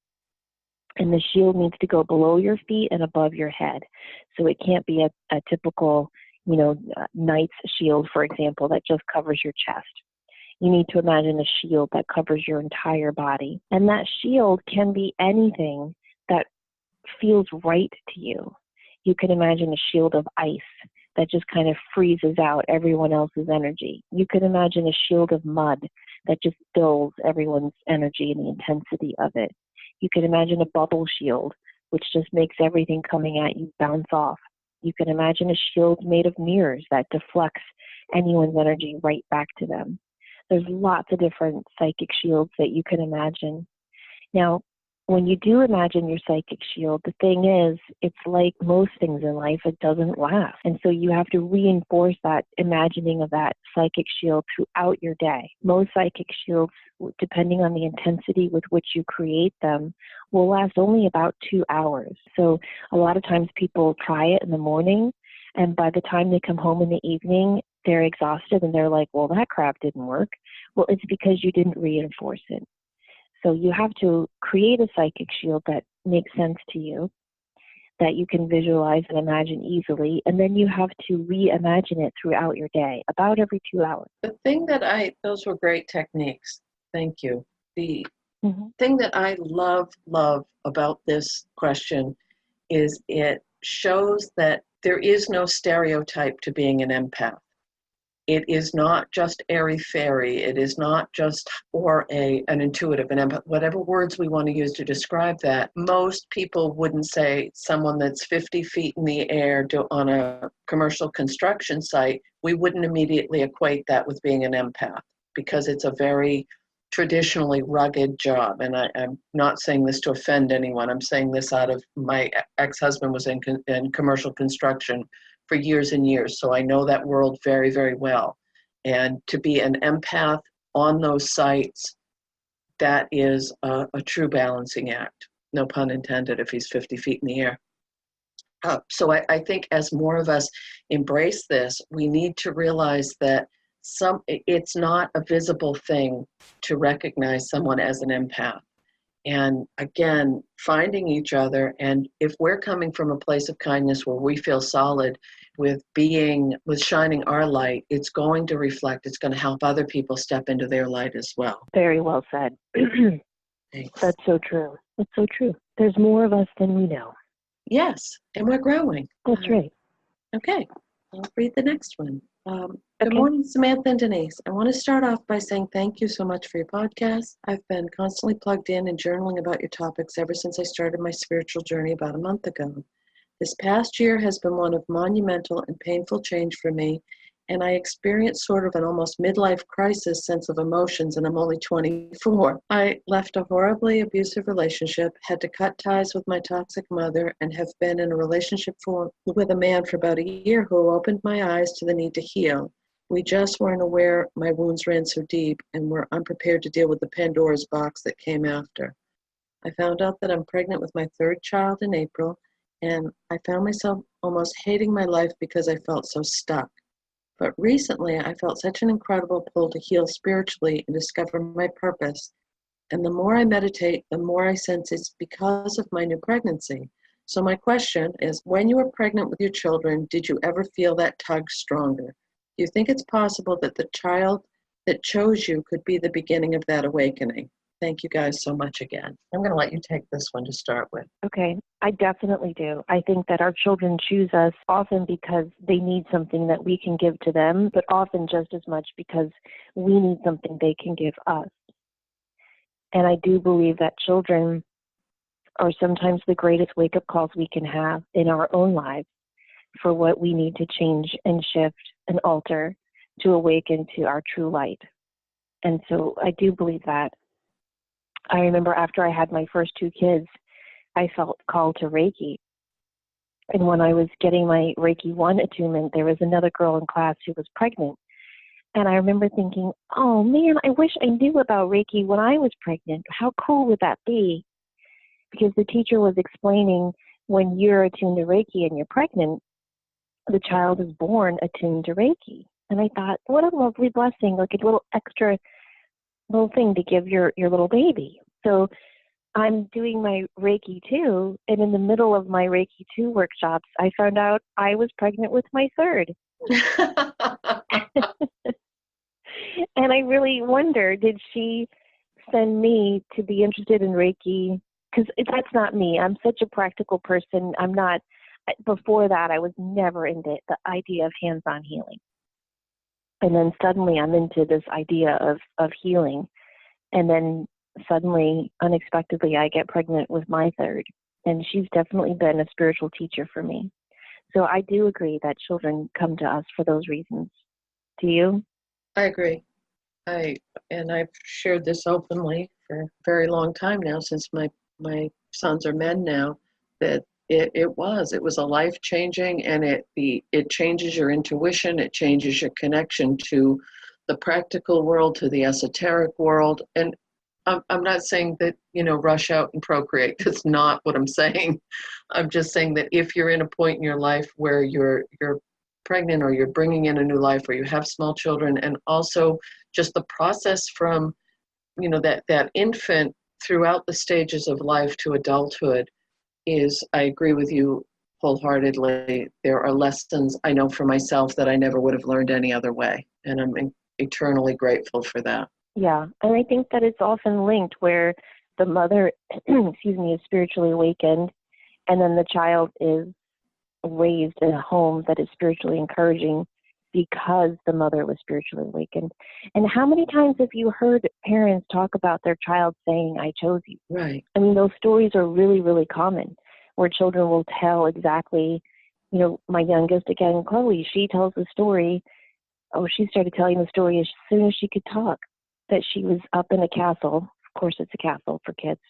And the shield needs to go below your feet and above your head. So it can't be a typical, knight's shield, for example, that just covers your chest. You need to imagine a shield that covers your entire body. And that shield can be anything that feels right to you. You can imagine a shield of ice that just kind of freezes out everyone else's energy. You can imagine a shield of mud that just dulls everyone's energy and the intensity of it. You can imagine a bubble shield, which just makes everything coming at you bounce off. You can imagine a shield made of mirrors that deflects anyone's energy right back to them. There's lots of different psychic shields that you can imagine. Now, when you do imagine your psychic shield, the thing is, it's like most things in life, it doesn't last. And so you have to reinforce that imagining of that psychic shield throughout your day. Most psychic shields, depending on the intensity with which you create them, will last only about 2 hours. So a lot of times people try it in the morning, and by the time they come home in the evening, they're exhausted and they're like, well, that crap didn't work. Well, it's because you didn't reinforce it. So you have to create a psychic shield that makes sense to you, that you can visualize and imagine easily, and then you have to reimagine it throughout your day, about every 2 hours. The thing those were great techniques. Thank you. The thing that I love about this question is it shows that there is no stereotype to being an empath. It is not just airy-fairy. It is not just, or an intuitive, an empath, whatever words we want to use to describe that. Most people wouldn't say someone that's 50 feet in the air on a commercial construction site, we wouldn't immediately equate that with being an empath, because it's a very traditionally rugged job. And I'm not saying this to offend anyone. I'm saying this out of my ex-husband was in commercial construction for years and years. So I know that world very, very well. And to be an empath on those sites, that is a true balancing act. No pun intended if he's 50 feet in the air. So I think as more of us embrace this, we need to realize that it's not a visible thing to recognize someone as an empath. And again, finding each other, and if we're coming from a place of kindness where we feel solid with shining our light, it's going to reflect, it's going to help other people step into their light as well. Very well said. Thanks. That's so true. That's so true. There's more of us than we know. Yes, and we're growing. That's right. Okay, I'll read the next one. Good Okay. morning, Samantha and Denise. I want to start off by saying thank you so much for your podcast. I've been constantly plugged in and journaling about your topics ever since I started my spiritual journey about a month ago. This past year has been one of monumental and painful change for me and I experienced sort of an almost midlife crisis sense of emotions, and I'm only 24. I left a horribly abusive relationship, had to cut ties with my toxic mother, and have been in a relationship with a man for about a year who opened my eyes to the need to heal. We just weren't aware my wounds ran so deep and were unprepared to deal with the Pandora's box that came after. I found out that I'm pregnant with my third child in April, and I found myself almost hating my life because I felt so stuck. But recently, I felt such an incredible pull to heal spiritually and discover my purpose. And the more I meditate, the more I sense it's because of my new pregnancy. So my question is, when you were pregnant with your children, did you ever feel that tug stronger? Do you think it's possible that the child that chose you could be the beginning of that awakening? Thank you guys so much again. I'm going to let you take this one to start with. Okay, I definitely do. I think that our children choose us often because they need something that we can give to them, but often just as much because we need something they can give us. And I do believe that children are sometimes the greatest wake-up calls we can have in our own lives for what we need to change and shift and alter to awaken to our true light. And so I do believe that. I remember after I had my first two kids, I felt called to Reiki. And when I was getting my Reiki 1 attunement, there was another girl in class who was pregnant. And I remember thinking, oh man, I wish I knew about Reiki when I was pregnant. How cool would that be? Because the teacher was explaining when you're attuned to Reiki and you're pregnant, the child is born attuned to Reiki. And I thought, what a lovely blessing, like a little extra little thing to give your little baby. So I'm doing my Reiki 2, and in the middle of my Reiki 2 workshops, I found out I was pregnant with my third. And I really wonder, did she send me to be interested in Reiki? Because that's not me. I'm such a practical person. I'm not, before that, I was never into the idea of hands-on healing. And then suddenly I'm into this idea of healing. And then suddenly, unexpectedly, I get pregnant with my third. And she's definitely been a spiritual teacher for me. So I do agree that children come to us for those reasons. Do you? I agree. I've shared this openly for a very long time now, since my sons are men now, that it was a life changing, and it changes your intuition, it changes your connection to the practical world, to the esoteric world. And I'm not saying that, rush out and procreate. That's not what I'm saying. I'm just saying that if you're in a point in your life where you're pregnant, or you're bringing in a new life, or you have small children, and also just the process from, that infant throughout the stages of life to adulthood I agree with you wholeheartedly. There are lessons I know for myself that I never would have learned any other way. And I'm eternally grateful for that. Yeah, and I think that it's often linked where the mother, is spiritually awakened, and then the child is raised in a home that is spiritually encouraging because the mother was spiritually awakened. And how many times have you heard parents talk about their child saying, I chose you? Right. I mean, those stories are really, really common, where children will tell exactly, my youngest, again, Chloe, she tells the story. Oh, she started telling the story as soon as she could talk, that she was up in a castle. Of course, it's a castle for kids.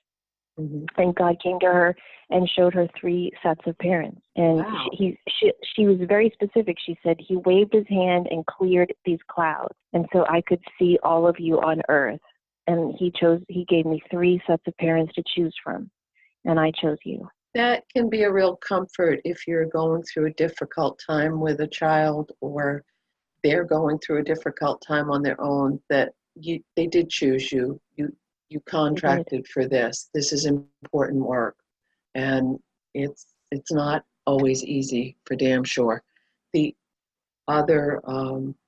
Mm-hmm. And God came to her and showed her 3 sets of parents. And wow. she was very specific. She said, he waved his hand and cleared these clouds. And so I could see all of you on earth. And he gave me 3 sets of parents to choose from. And I chose you. That can be a real comfort if you're going through a difficult time with a child, or they're going through a difficult time on their own, that they did choose you. You contracted for this. This is important work. And it's not always easy, for damn sure. The other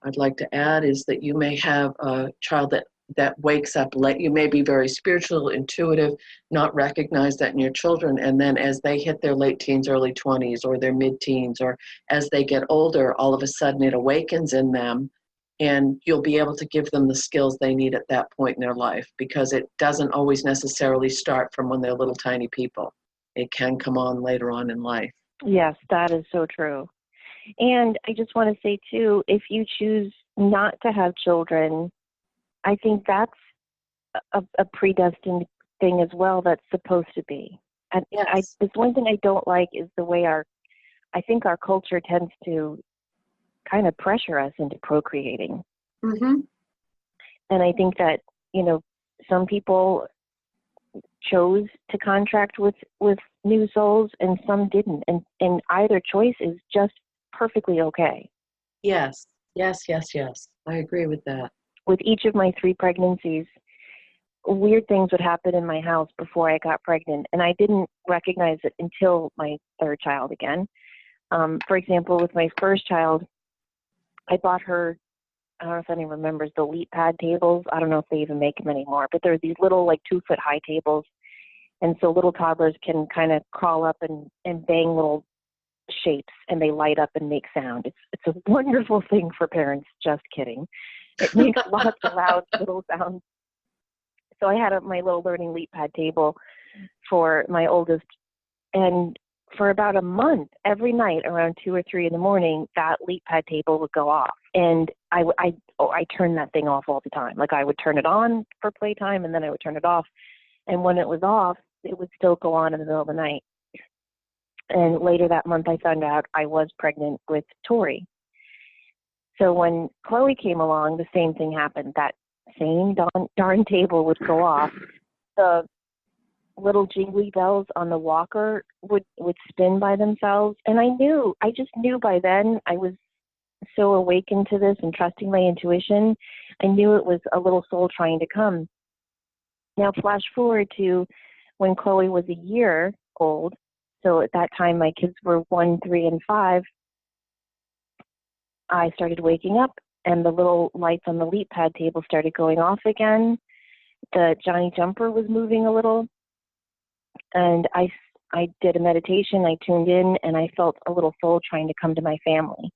I'd like to add is that you may have a child that wakes up late. You may be very spiritual, intuitive, not recognize that in your children. And then as they hit their late teens, early 20s, or their mid-teens, or as they get older, all of a sudden it awakens in them. And you'll be able to give them the skills they need at that point in their life, because it doesn't always necessarily start from when they're little tiny people. It can come on later on in life. Yes, that is so true. And I just want to say too, if you choose not to have children, I think that's a predestined thing as well. That's supposed to be. And Yes. there's one thing I don't like is the way I think our culture tends to kind of pressure us into procreating. Mm-hmm. And I think that, some people chose to contract with new souls and some didn't. And either choice is just perfectly okay. Yes. Yes, yes, yes. I agree with that. With each of my 3 pregnancies, weird things would happen in my house before I got pregnant, and I didn't recognize it until my 3rd child again. For example, with my first child, I bought her, I don't know if anyone remembers the Leap Pad tables. I don't know if they even make them anymore, but they're these little 2-foot high tables. And so little toddlers can kind of crawl up and bang little shapes, and they light up and make sound. It's a wonderful thing for parents. Just kidding. It makes lots of loud little sounds. So I had my little learning Leap Pad table for my oldest, and for about a month, every night around 2 or 3 in the morning, that Leap Pad table would go off, and I turned that thing off all the time. Like, I would turn it on for playtime, and then I would turn it off, and when it was off, it would still go on in the middle of the night. And later that month, I found out I was pregnant with Tori. So when Chloe came along, the same thing happened. That same darn table would go off. The little jingly bells on the walker would spin by themselves. And I just knew by then. I was so awakened to this and trusting my intuition. I knew it was a little soul trying to come. Now, flash forward to when Chloe was a year old. So at that time, my kids were 1, 3, and 5. I started waking up, and the little lights on the Leap Pad table started going off again. The Johnny Jumper was moving a little, and I did a meditation. I tuned in, and I felt a little soul trying to come to my family.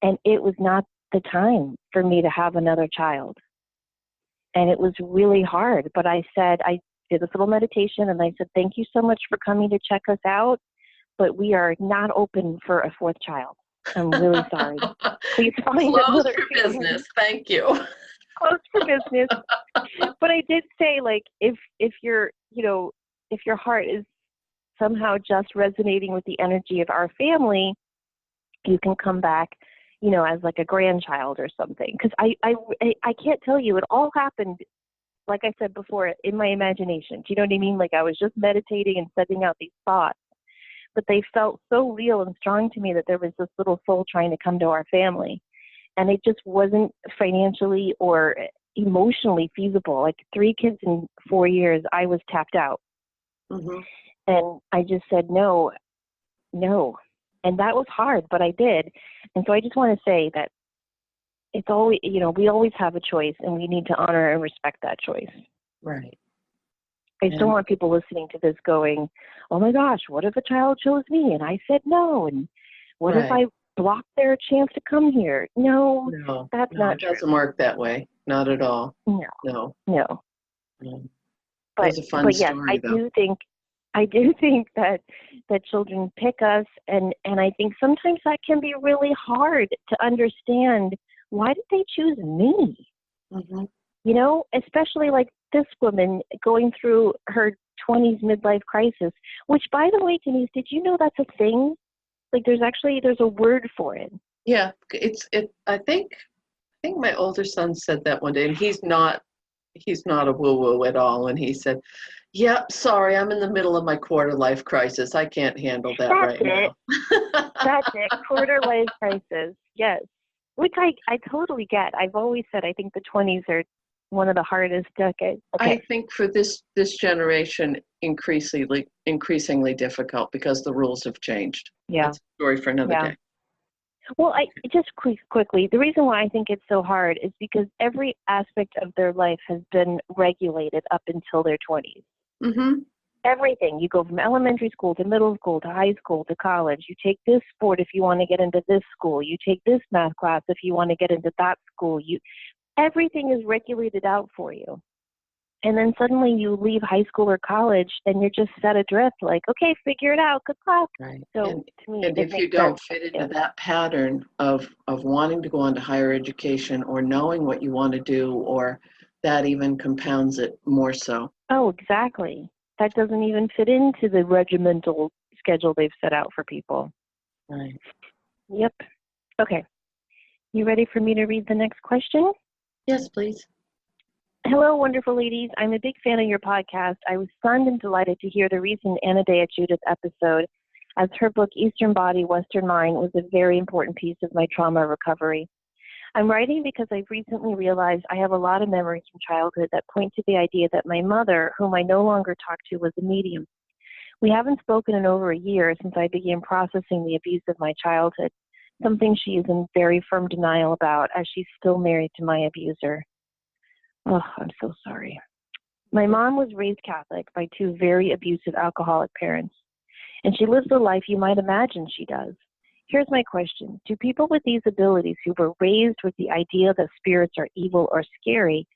And it was not the time for me to have another child. And it was really hard, but I did this little meditation, and I said, thank you so much for coming to check us out, but we are not open for a 4th child. I'm really sorry. Please find Close another for family. business. Thank you. Close for business. But I did say, if your heart is somehow just resonating with the energy of our family, you can come back, as like a grandchild or something. Because I can't tell you, it all happened, like I said before, in my imagination. Do you know what I mean? Like, I was just meditating and sending out these thoughts. But they felt so real and strong to me that there was this little soul trying to come to our family. And it just wasn't financially or emotionally feasible. Like, 3 kids in 4 years, I was tapped out. Mm-hmm. And I just said, no. And that was hard, but I did. And so I just want to say that it's always, we always have a choice, and we need to honor and respect that choice. Right. I just don't want people listening to this going, oh my gosh, what if a child chose me and I said no? And what if I blocked their chance to come here? No, that's not true. It doesn't work that way. Not at all. No. But it's a fun yes, story, I do think that children pick us, and I think sometimes that can be really hard to understand. Why did they choose me? Mm-hmm. Especially like this woman going through her 20s midlife crisis, which, by the way, Denise, did you know that's a thing? Like, there's a word for it. Yeah, I think my older son said that one day, and he's not a woo-woo at all. And he said, "Yep, sorry, I'm in the middle of my quarter life crisis. I can't handle that now." That's it, quarter life crisis. Yes, which I totally get. I've always said I think the 20s are one of the hardest decades. Okay. I think for this generation, increasingly difficult because the rules have changed. Yeah. That's a story for another day. Well, just quickly, the reason why I think it's so hard is because every aspect of their life has been regulated up until their 20s. Mm-hmm. Everything. You go from elementary school to middle school to high school to college. You take this sport if you want to get into this school. You take this math class if you want to get into that school. Everything is regulated out for you. And then suddenly you leave high school or college and you're just set adrift, like, okay, figure it out. Good luck. Right. So to me, And it if you makes don't sense. fit into Yeah. that pattern of wanting to go on to higher education or knowing what you want to do, or that even compounds it more so. Oh, exactly. That doesn't even fit into the regimental schedule they've set out for people. Right. Yep. Okay. You ready for me to read the next question? Yes, please. Hello, wonderful ladies. I'm a big fan of your podcast. I was stunned and delighted to hear the recent Anna Dea Judith episode, as her book, Eastern Body, Western Mind, was a very important piece of my trauma recovery. I'm writing because I've recently realized I have a lot of memories from childhood that point to the idea that my mother, whom I no longer talk to, was a medium. We haven't spoken in over a year since I began processing the abuse of my childhood, something she is in very firm denial about, as she's still married to my abuser. Oh, I'm so sorry. My mom was raised Catholic by two very abusive alcoholic parents, and she lives the life you might imagine she does. Here's my question. Do people with these abilities who were raised with the idea that spirits are evil or scary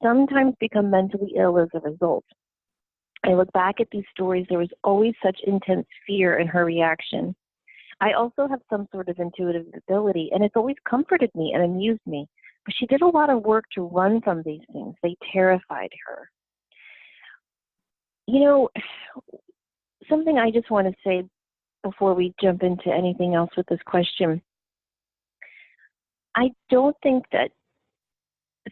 sometimes become mentally ill as a result? I look back at these stories, there was always such intense fear in her reaction. I also have some sort of intuitive ability, and it's always comforted me and amused me. But she did a lot of work to run from these things. They terrified her. You know, something I just want to say before we jump into anything else with this question. I don't think that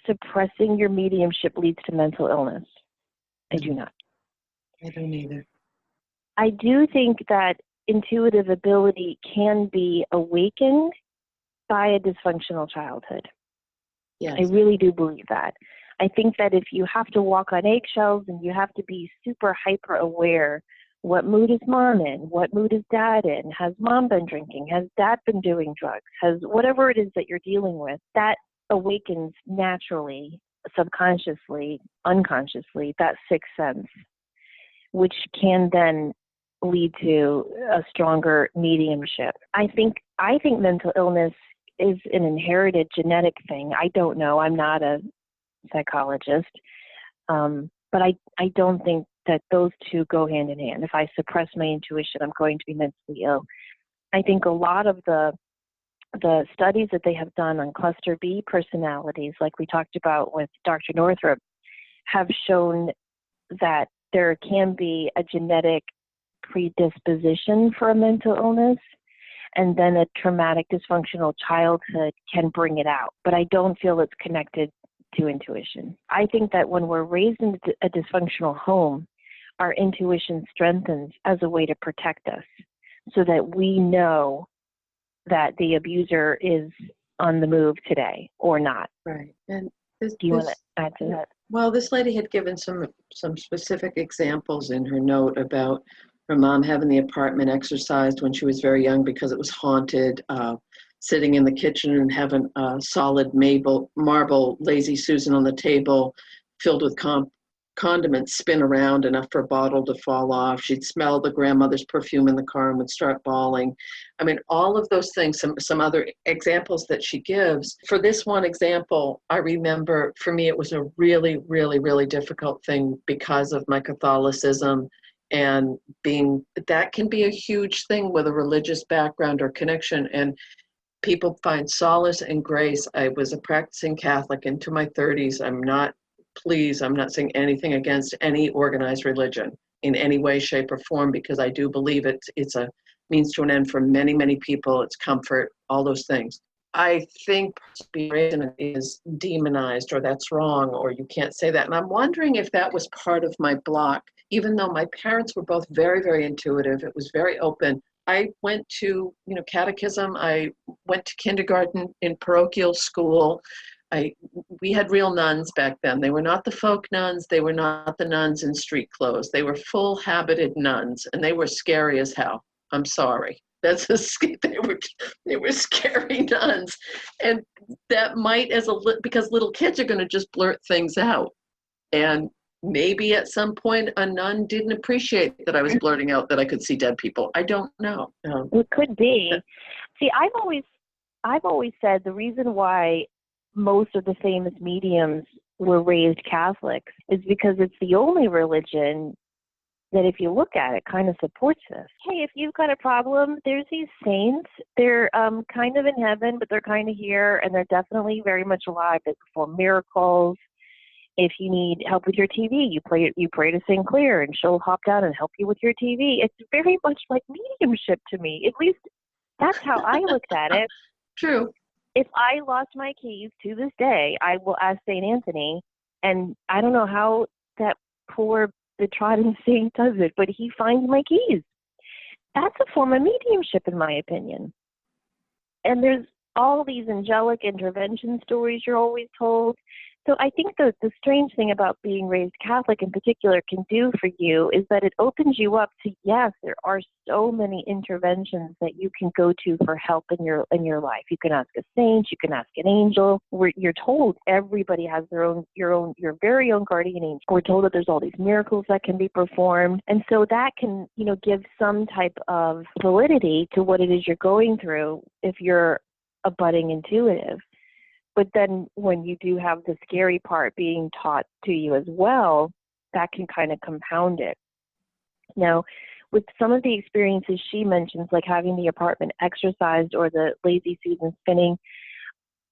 suppressing your mediumship leads to mental illness. I do not. I don't either. I do think that intuitive ability can be awakened by a dysfunctional childhood. Yes. I really do believe that. I think that if you have to walk on eggshells and you have to be super hyper aware, what mood is mom in? What mood is dad in? Has mom been drinking? Has dad been doing drugs? Has whatever it is that you're dealing with, that awakens naturally, subconsciously, unconsciously, that sixth sense, which can then lead to a stronger mediumship. I think mental illness is an inherited genetic thing. I don't know. I'm not a psychologist. But I don't think that those two go hand in hand. If I suppress my intuition, I'm going to be mentally ill. I think a lot of the studies that they have done on cluster B personalities, like we talked about with Dr. Northrup, have shown that there can be a genetic predisposition for a mental illness, and then a traumatic dysfunctional childhood can bring it out. But I don't feel it's connected to intuition. I think that when we're raised in a dysfunctional home, our intuition strengthens as a way to protect us, so that we know that the abuser is on the move today or not. Right. And Do you want to add to that? Well, this lady had given some specific examples in her note about her mom having the apartment exorcised when she was very young because it was haunted, sitting in the kitchen and having a solid marble Lazy Susan on the table filled with condiments spin around enough for a bottle to fall off. She'd smell the grandmother's perfume in the car and would start bawling. I mean, all of those things, some other examples that she gives. For this one example, I remember for me, it was a really, really, really difficult thing because of my Catholicism, and that can be a huge thing with a religious background or connection. And people find solace and grace. I was a practicing Catholic into my 30s. I'm not saying anything against any organized religion in any way, shape, or form, because I do believe it's a means to an end for many, many people. It's comfort, all those things. I think being is demonized, or that's wrong, or you can't say that. And I'm wondering if that was part of my block, even though my parents were both very, very intuitive. It was very open. I went to, catechism. I went to kindergarten in parochial school. We had real nuns back then. They were not the folk nuns. They were not the nuns in street clothes. They were full habited nuns, and they were scary as hell. I'm sorry. They were scary nuns, and that might because little kids are going to just blurt things out, and maybe at some point a nun didn't appreciate that I was blurting out that I could see dead people. I don't know. It could be. See, I've always said the reason why most of the famous mediums were raised Catholics is because it's the only religion that, if you look at it, kind of supports this. Hey, if you've got a problem, there's these saints. They're kind of in heaven, but they're kind of here, and they're definitely very much alive. They perform miracles. If you need help with your TV, you pray to St. Clair, and she'll hop down and help you with your TV. It's very much like mediumship to me. At least that's how I looked at it. True. If I lost my keys to this day, I will ask St. Anthony, and I don't know how that poor betrothed saint does it, but he finds my keys. That's a form of mediumship, in my opinion. And there's all these angelic intervention stories you're always told. So I think the strange thing about being raised Catholic in particular can do for you is that it opens you up to, yes, there are so many interventions that you can go to for help in your life. You can ask a saint, you can ask an angel. You're told everybody has your very own guardian angel. We're told that there's all these miracles that can be performed. And so that can, give some type of validity to what it is you're going through if you're a budding intuitive. But then when you do have the scary part being taught to you as well, that can kind of compound it. Now, with some of the experiences she mentions, like having the apartment exorcised or the lazy Susan spinning,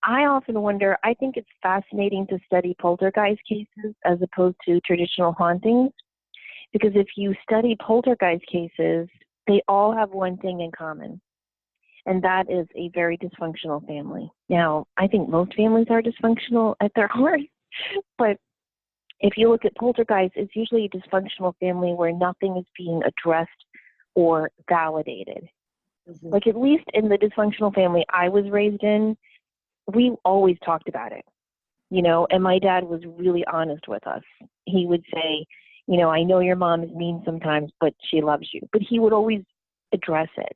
I often wonder, I think it's fascinating to study poltergeist cases as opposed to traditional hauntings, because if you study poltergeist cases, they all have one thing in common. And that is a very dysfunctional family. Now, I think most families are dysfunctional at their heart, but if you look at poltergeist, it's usually a dysfunctional family where nothing is being addressed or validated. Mm-hmm. Like, at least in the dysfunctional family I was raised in, we always talked about it, and my dad was really honest with us. He would say, I know your mom is mean sometimes, but she loves you. But he would always address it.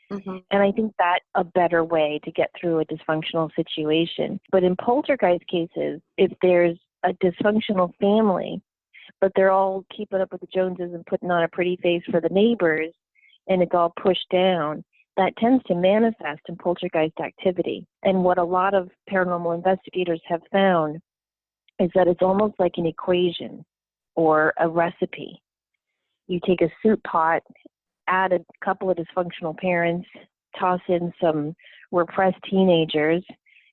Mm-hmm. And I think that's a better way to get through a dysfunctional situation. But in poltergeist cases, if there's a dysfunctional family, but they're all keeping up with the Joneses and putting on a pretty face for the neighbors, and it's all pushed down, that tends to manifest in poltergeist activity. And what a lot of paranormal investigators have found is that it's almost like an equation or a recipe. You take a soup pot, add a couple of dysfunctional parents, toss in some repressed teenagers,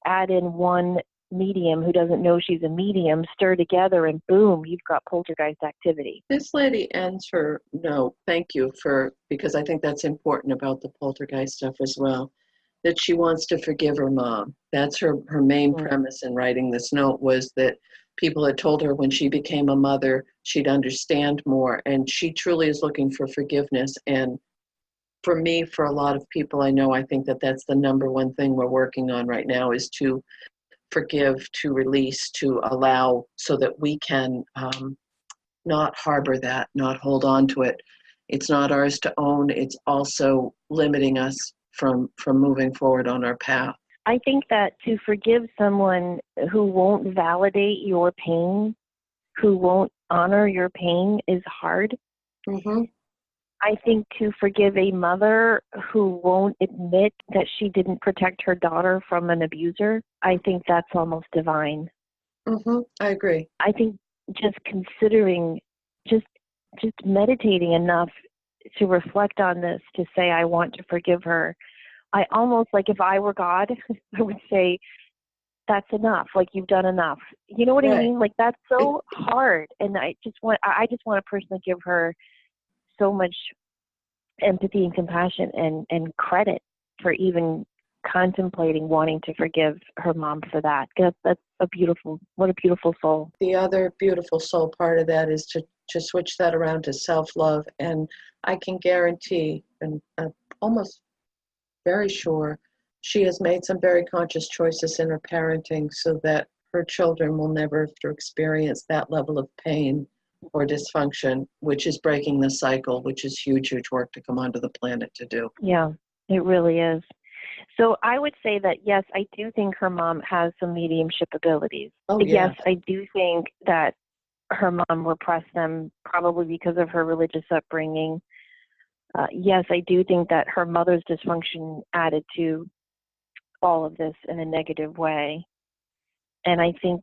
add in one medium who doesn't know she's a medium, stir together, and boom, you've got poltergeist activity. This lady ends her note, thank you because I think that's important about the poltergeist stuff as well, that she wants to forgive her mom. That's her main premise in writing this note, was that people had told her when she became a mother, she'd understand more, and she truly is looking for forgiveness. And for me, for a lot of people I know, I think that that's the number one thing we're working on right now, is to forgive, to release, to allow, so that we can not harbor that, not hold on to it. It's not ours to own. It's also limiting us from moving forward on our path. I think that to forgive someone who won't validate your pain, who won't honor your pain, is hard. Mm-hmm. I think to forgive a mother who won't admit that she didn't protect her daughter from an abuser, I think that's almost divine. Mm-hmm. I agree. I think just considering, just meditating enough to reflect on this, to say, I want to forgive her, I almost, like, if I were God, I would say, that's enough. Like, you've done enough. You know what I mean? Like, that's so hard. And I just want to personally give her so much empathy and compassion and credit for even contemplating wanting to forgive her mom for that. That's what a beautiful soul. The other beautiful soul part of that is to switch that around to self-love. And I can guarantee, and I'm almost very sure, she has made some very conscious choices in her parenting so that her children will never have to experience that level of pain or dysfunction, which is breaking the cycle, which is huge, huge work to come onto the planet to do. Yeah, it really is. So I would say that, yes, I do think her mom has some mediumship abilities. Oh, yeah. Yes, I do think that her mom repressed them probably because of her religious upbringing. Yes, I do think that her mother's dysfunction added to all of this in a negative way. And I think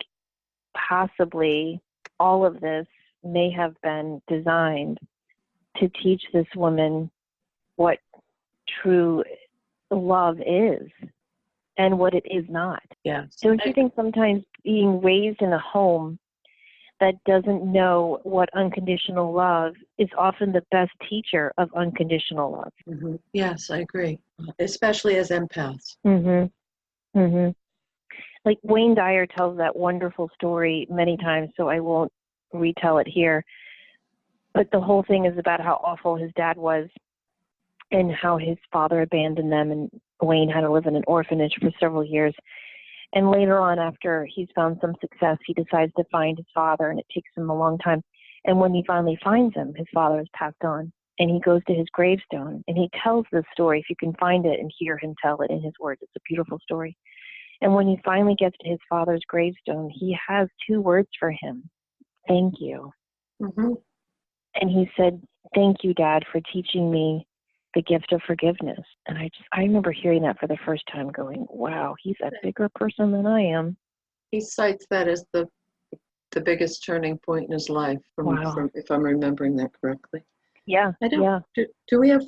possibly all of this may have been designed to teach this woman what true love is and what it is not. Yes. Don't you think sometimes being raised in a home that doesn't know what unconditional love is often the best teacher of unconditional love? Mm-hmm. Yes, I agree. Especially as empaths. Mm-hmm. Mm-hmm. Like Wayne Dyer tells that wonderful story many times, so I won't retell it here. But the whole thing is about how awful his dad was and how his father abandoned them, and Wayne had to live in an orphanage for several years. And later on, after he's found some success, he decides to find his father, and it takes him a long time. And when he finally finds him, his father has passed on. And he goes to his gravestone, and he tells this story. If you can find it and hear him tell it in his words, it's a beautiful story. And when he finally gets to his father's gravestone, he has 2 words for him: thank you. Mm-hmm. And he said, thank you, Dad, for teaching me the gift of forgiveness. And I remember hearing that for the first time, going, wow, he's a bigger person than I am. He cites that as the biggest turning point in his life, Wow. if I'm remembering that correctly. Yeah. I don't. Yeah. Do we have?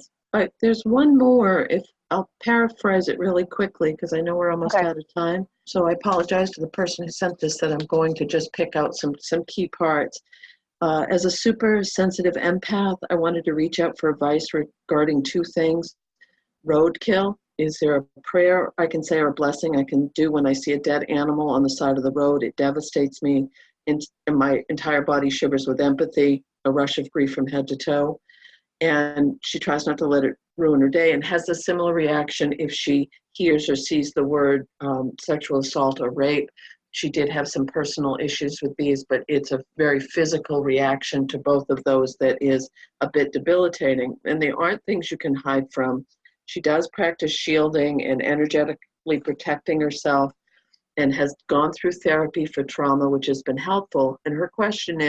There's one more. If I'll paraphrase it really quickly because I know we're almost Okay. out of time. So I apologize to the person who sent this that I'm going to just pick out some key parts. As a super sensitive empath, I wanted to reach out for advice regarding 2 things. Roadkill. Is there a prayer I can say or a blessing I can do when I see a dead animal on the side of the road? It devastates me, and my entire body shivers with empathy, a rush of grief from head to toe. And she tries not to let it ruin her day, and has a similar reaction if she hears or sees the word sexual assault or rape. She did have some personal issues with these, but it's a very physical reaction to both of those that is a bit debilitating. And they aren't things you can hide from. She does practice shielding and energetically protecting herself, and has gone through therapy for trauma, which has been helpful. And her question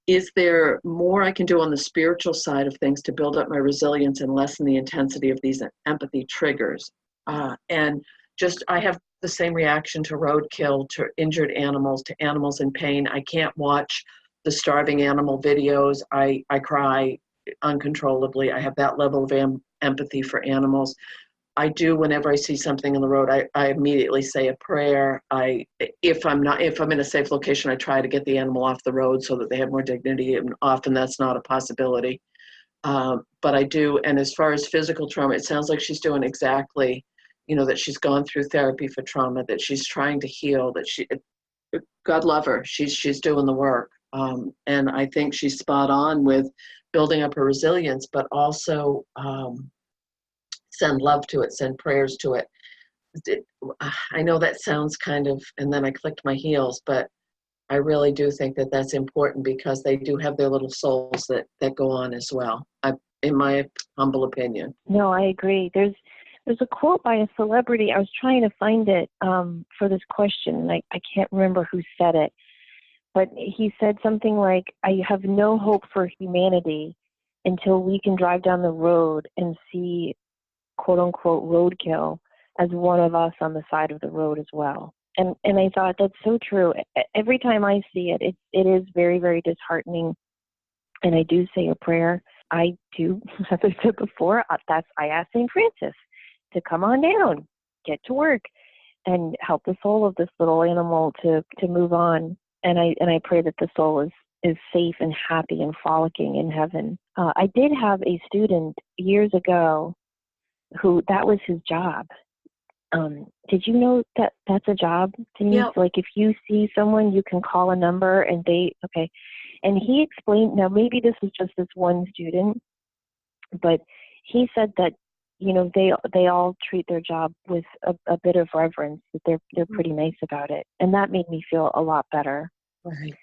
is there more I can do on the spiritual side of things to build up my resilience and lessen the intensity of these empathy triggers? And just, I have the same reaction to roadkill, to injured animals, to animals in pain. I can't watch the starving animal videos. I cry uncontrollably. I have that level of empathy for animals. I do, whenever I see something on the road, I immediately say a prayer. If I'm in a safe location, I try to get the animal off the road so that they have more dignity, and often that's not a possibility. But I do, and as far as physical trauma, it sounds like she's doing exactly, that she's gone through therapy for trauma, that she's trying to heal, that God love her, she's doing the work. And I think she's spot on with building up her resilience, but also send love to it, send prayers to it. I know that sounds kind of, and then I clicked my heels, but I really do think that that's important because they do have their little souls that go on as well, in my humble opinion. No, I agree. There's a quote by a celebrity. I was trying to find it for this question, and I can't remember who said it, but he said something like, I have no hope for humanity until we can drive down the road and see quote unquote roadkill as one of us on the side of the road as well. And I thought that's so true. Every time I see it, it is very, very disheartening. And I do say a prayer. I do, as I said before, I ask St. Francis to come on down, get to work, and help the soul of this little animal to move on. And I pray that the soul is safe and happy and frolicking in heaven. I did have a student years ago who that was his job. Did you know that that's a job, Denise? Yeah. Like if you see someone, you can call a number and okay. And he explained, now maybe this was just this one student, but he said that, they all treat their job with a bit of reverence, that they're pretty nice about it. And that made me feel a lot better. Right.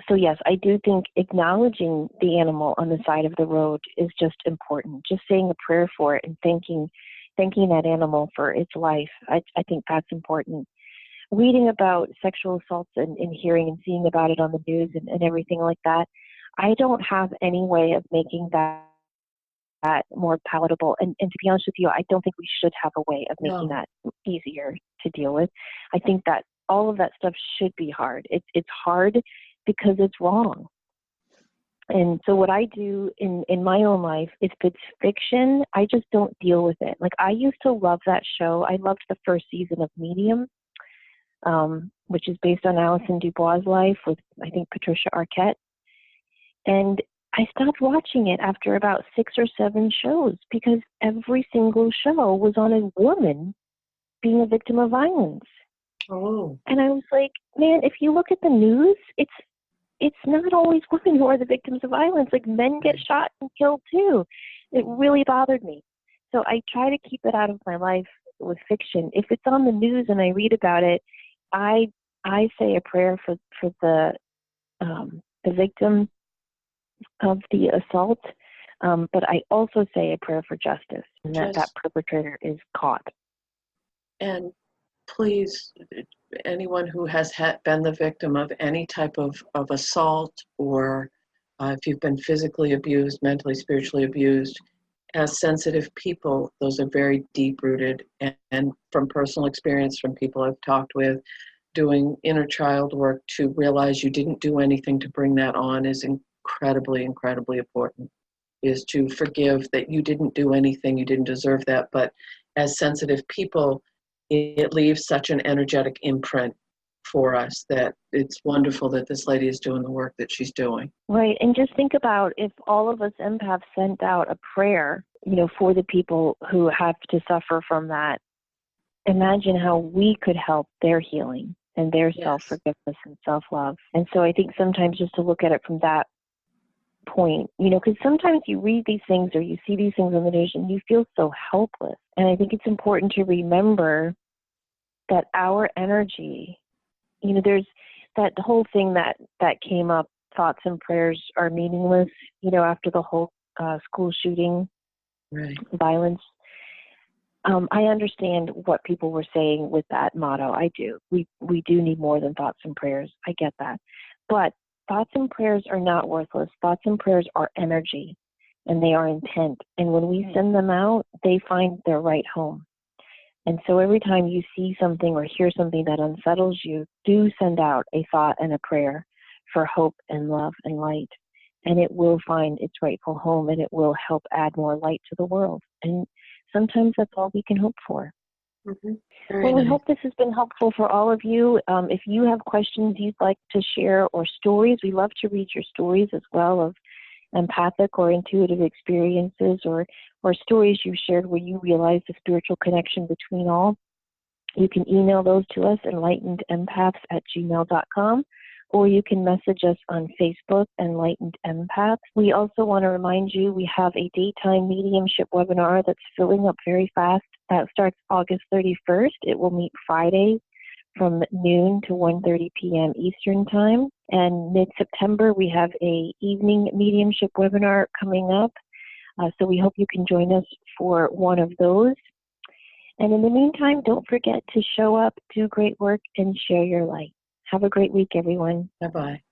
So yes, I do think acknowledging the animal on the side of the road is just important. Just saying a prayer for it and thanking that animal for its life. I think that's important. Reading about sexual assaults and hearing and seeing about it on the news and everything like that, I don't have any way of making that more palatable. And to be honest with you, I don't think we should have a way of making that easier to deal with. I think that all of that stuff should be hard. It's hard because it's wrong. And so what I do in my own life, if it's fiction, I just don't deal with it. Like, I used to love that show. I loved the first season of Medium, which is based on Alison Dubois' life with, I think, Patricia Arquette. And I stopped watching it after about 6 or 7 shows because every single show was on a woman being a victim of violence. Oh. And I was like, man, if you look at the news, it's not always women who are the victims of violence. Like, men get shot and killed too. It really bothered me. So I try to keep it out of my life with fiction. If it's on the news and I read about it, I say a prayer for the victim of the assault, but I also say a prayer for justice and that perpetrator is caught. And please, anyone who has been the victim of any type of assault, or if you've been physically abused, mentally, spiritually abused, as sensitive people, those are very deep-rooted. And from personal experience, from people I've talked with, doing inner child work to realize you didn't do anything to bring that on is incredibly, incredibly important, is to forgive that you didn't do anything, you didn't deserve that. But as sensitive people, it leaves such an energetic imprint for us that it's wonderful that this lady is doing the work that she's doing. Right, and just think about if all of us empaths sent out a prayer, for the people who have to suffer from that. Imagine how we could help their healing and their self-forgiveness and self-love. And so I think sometimes just to look at it from that point, because sometimes you read these things or you see these things on the news and you feel so helpless. And I think it's important to remember that our energy, there's that whole thing that came up, thoughts and prayers are meaningless, after the whole school shooting, violence. I understand what people were saying with that motto. I do. We do need more than thoughts and prayers. I get that. But thoughts and prayers are not worthless. Thoughts and prayers are energy, and they are intent. And when we send them out, they find their right home. And so every time you see something or hear something that unsettles you, do send out a thought and a prayer for hope and love and light. And it will find its rightful home, and it will help add more light to the world. And sometimes that's all we can hope for. Mm-hmm. Well, we hope this has been helpful for all of you. If you have questions you'd like to share or stories, we love to read your stories as well of empathic or intuitive experiences or stories you shared where you realized the spiritual connection between all. You can email those to us, enlightenedempaths@gmail.com, or you can message us on Facebook, Enlightened Empaths. We also want to remind you we have a daytime mediumship webinar that's filling up very fast. That starts August 31st. It will meet Friday from noon to 1:30 p.m. Eastern Time. And mid-September, we have a evening mediumship webinar coming up. So we hope you can join us for one of those. And in the meantime, don't forget to show up, do great work, and share your light. Have a great week, everyone. Bye-bye.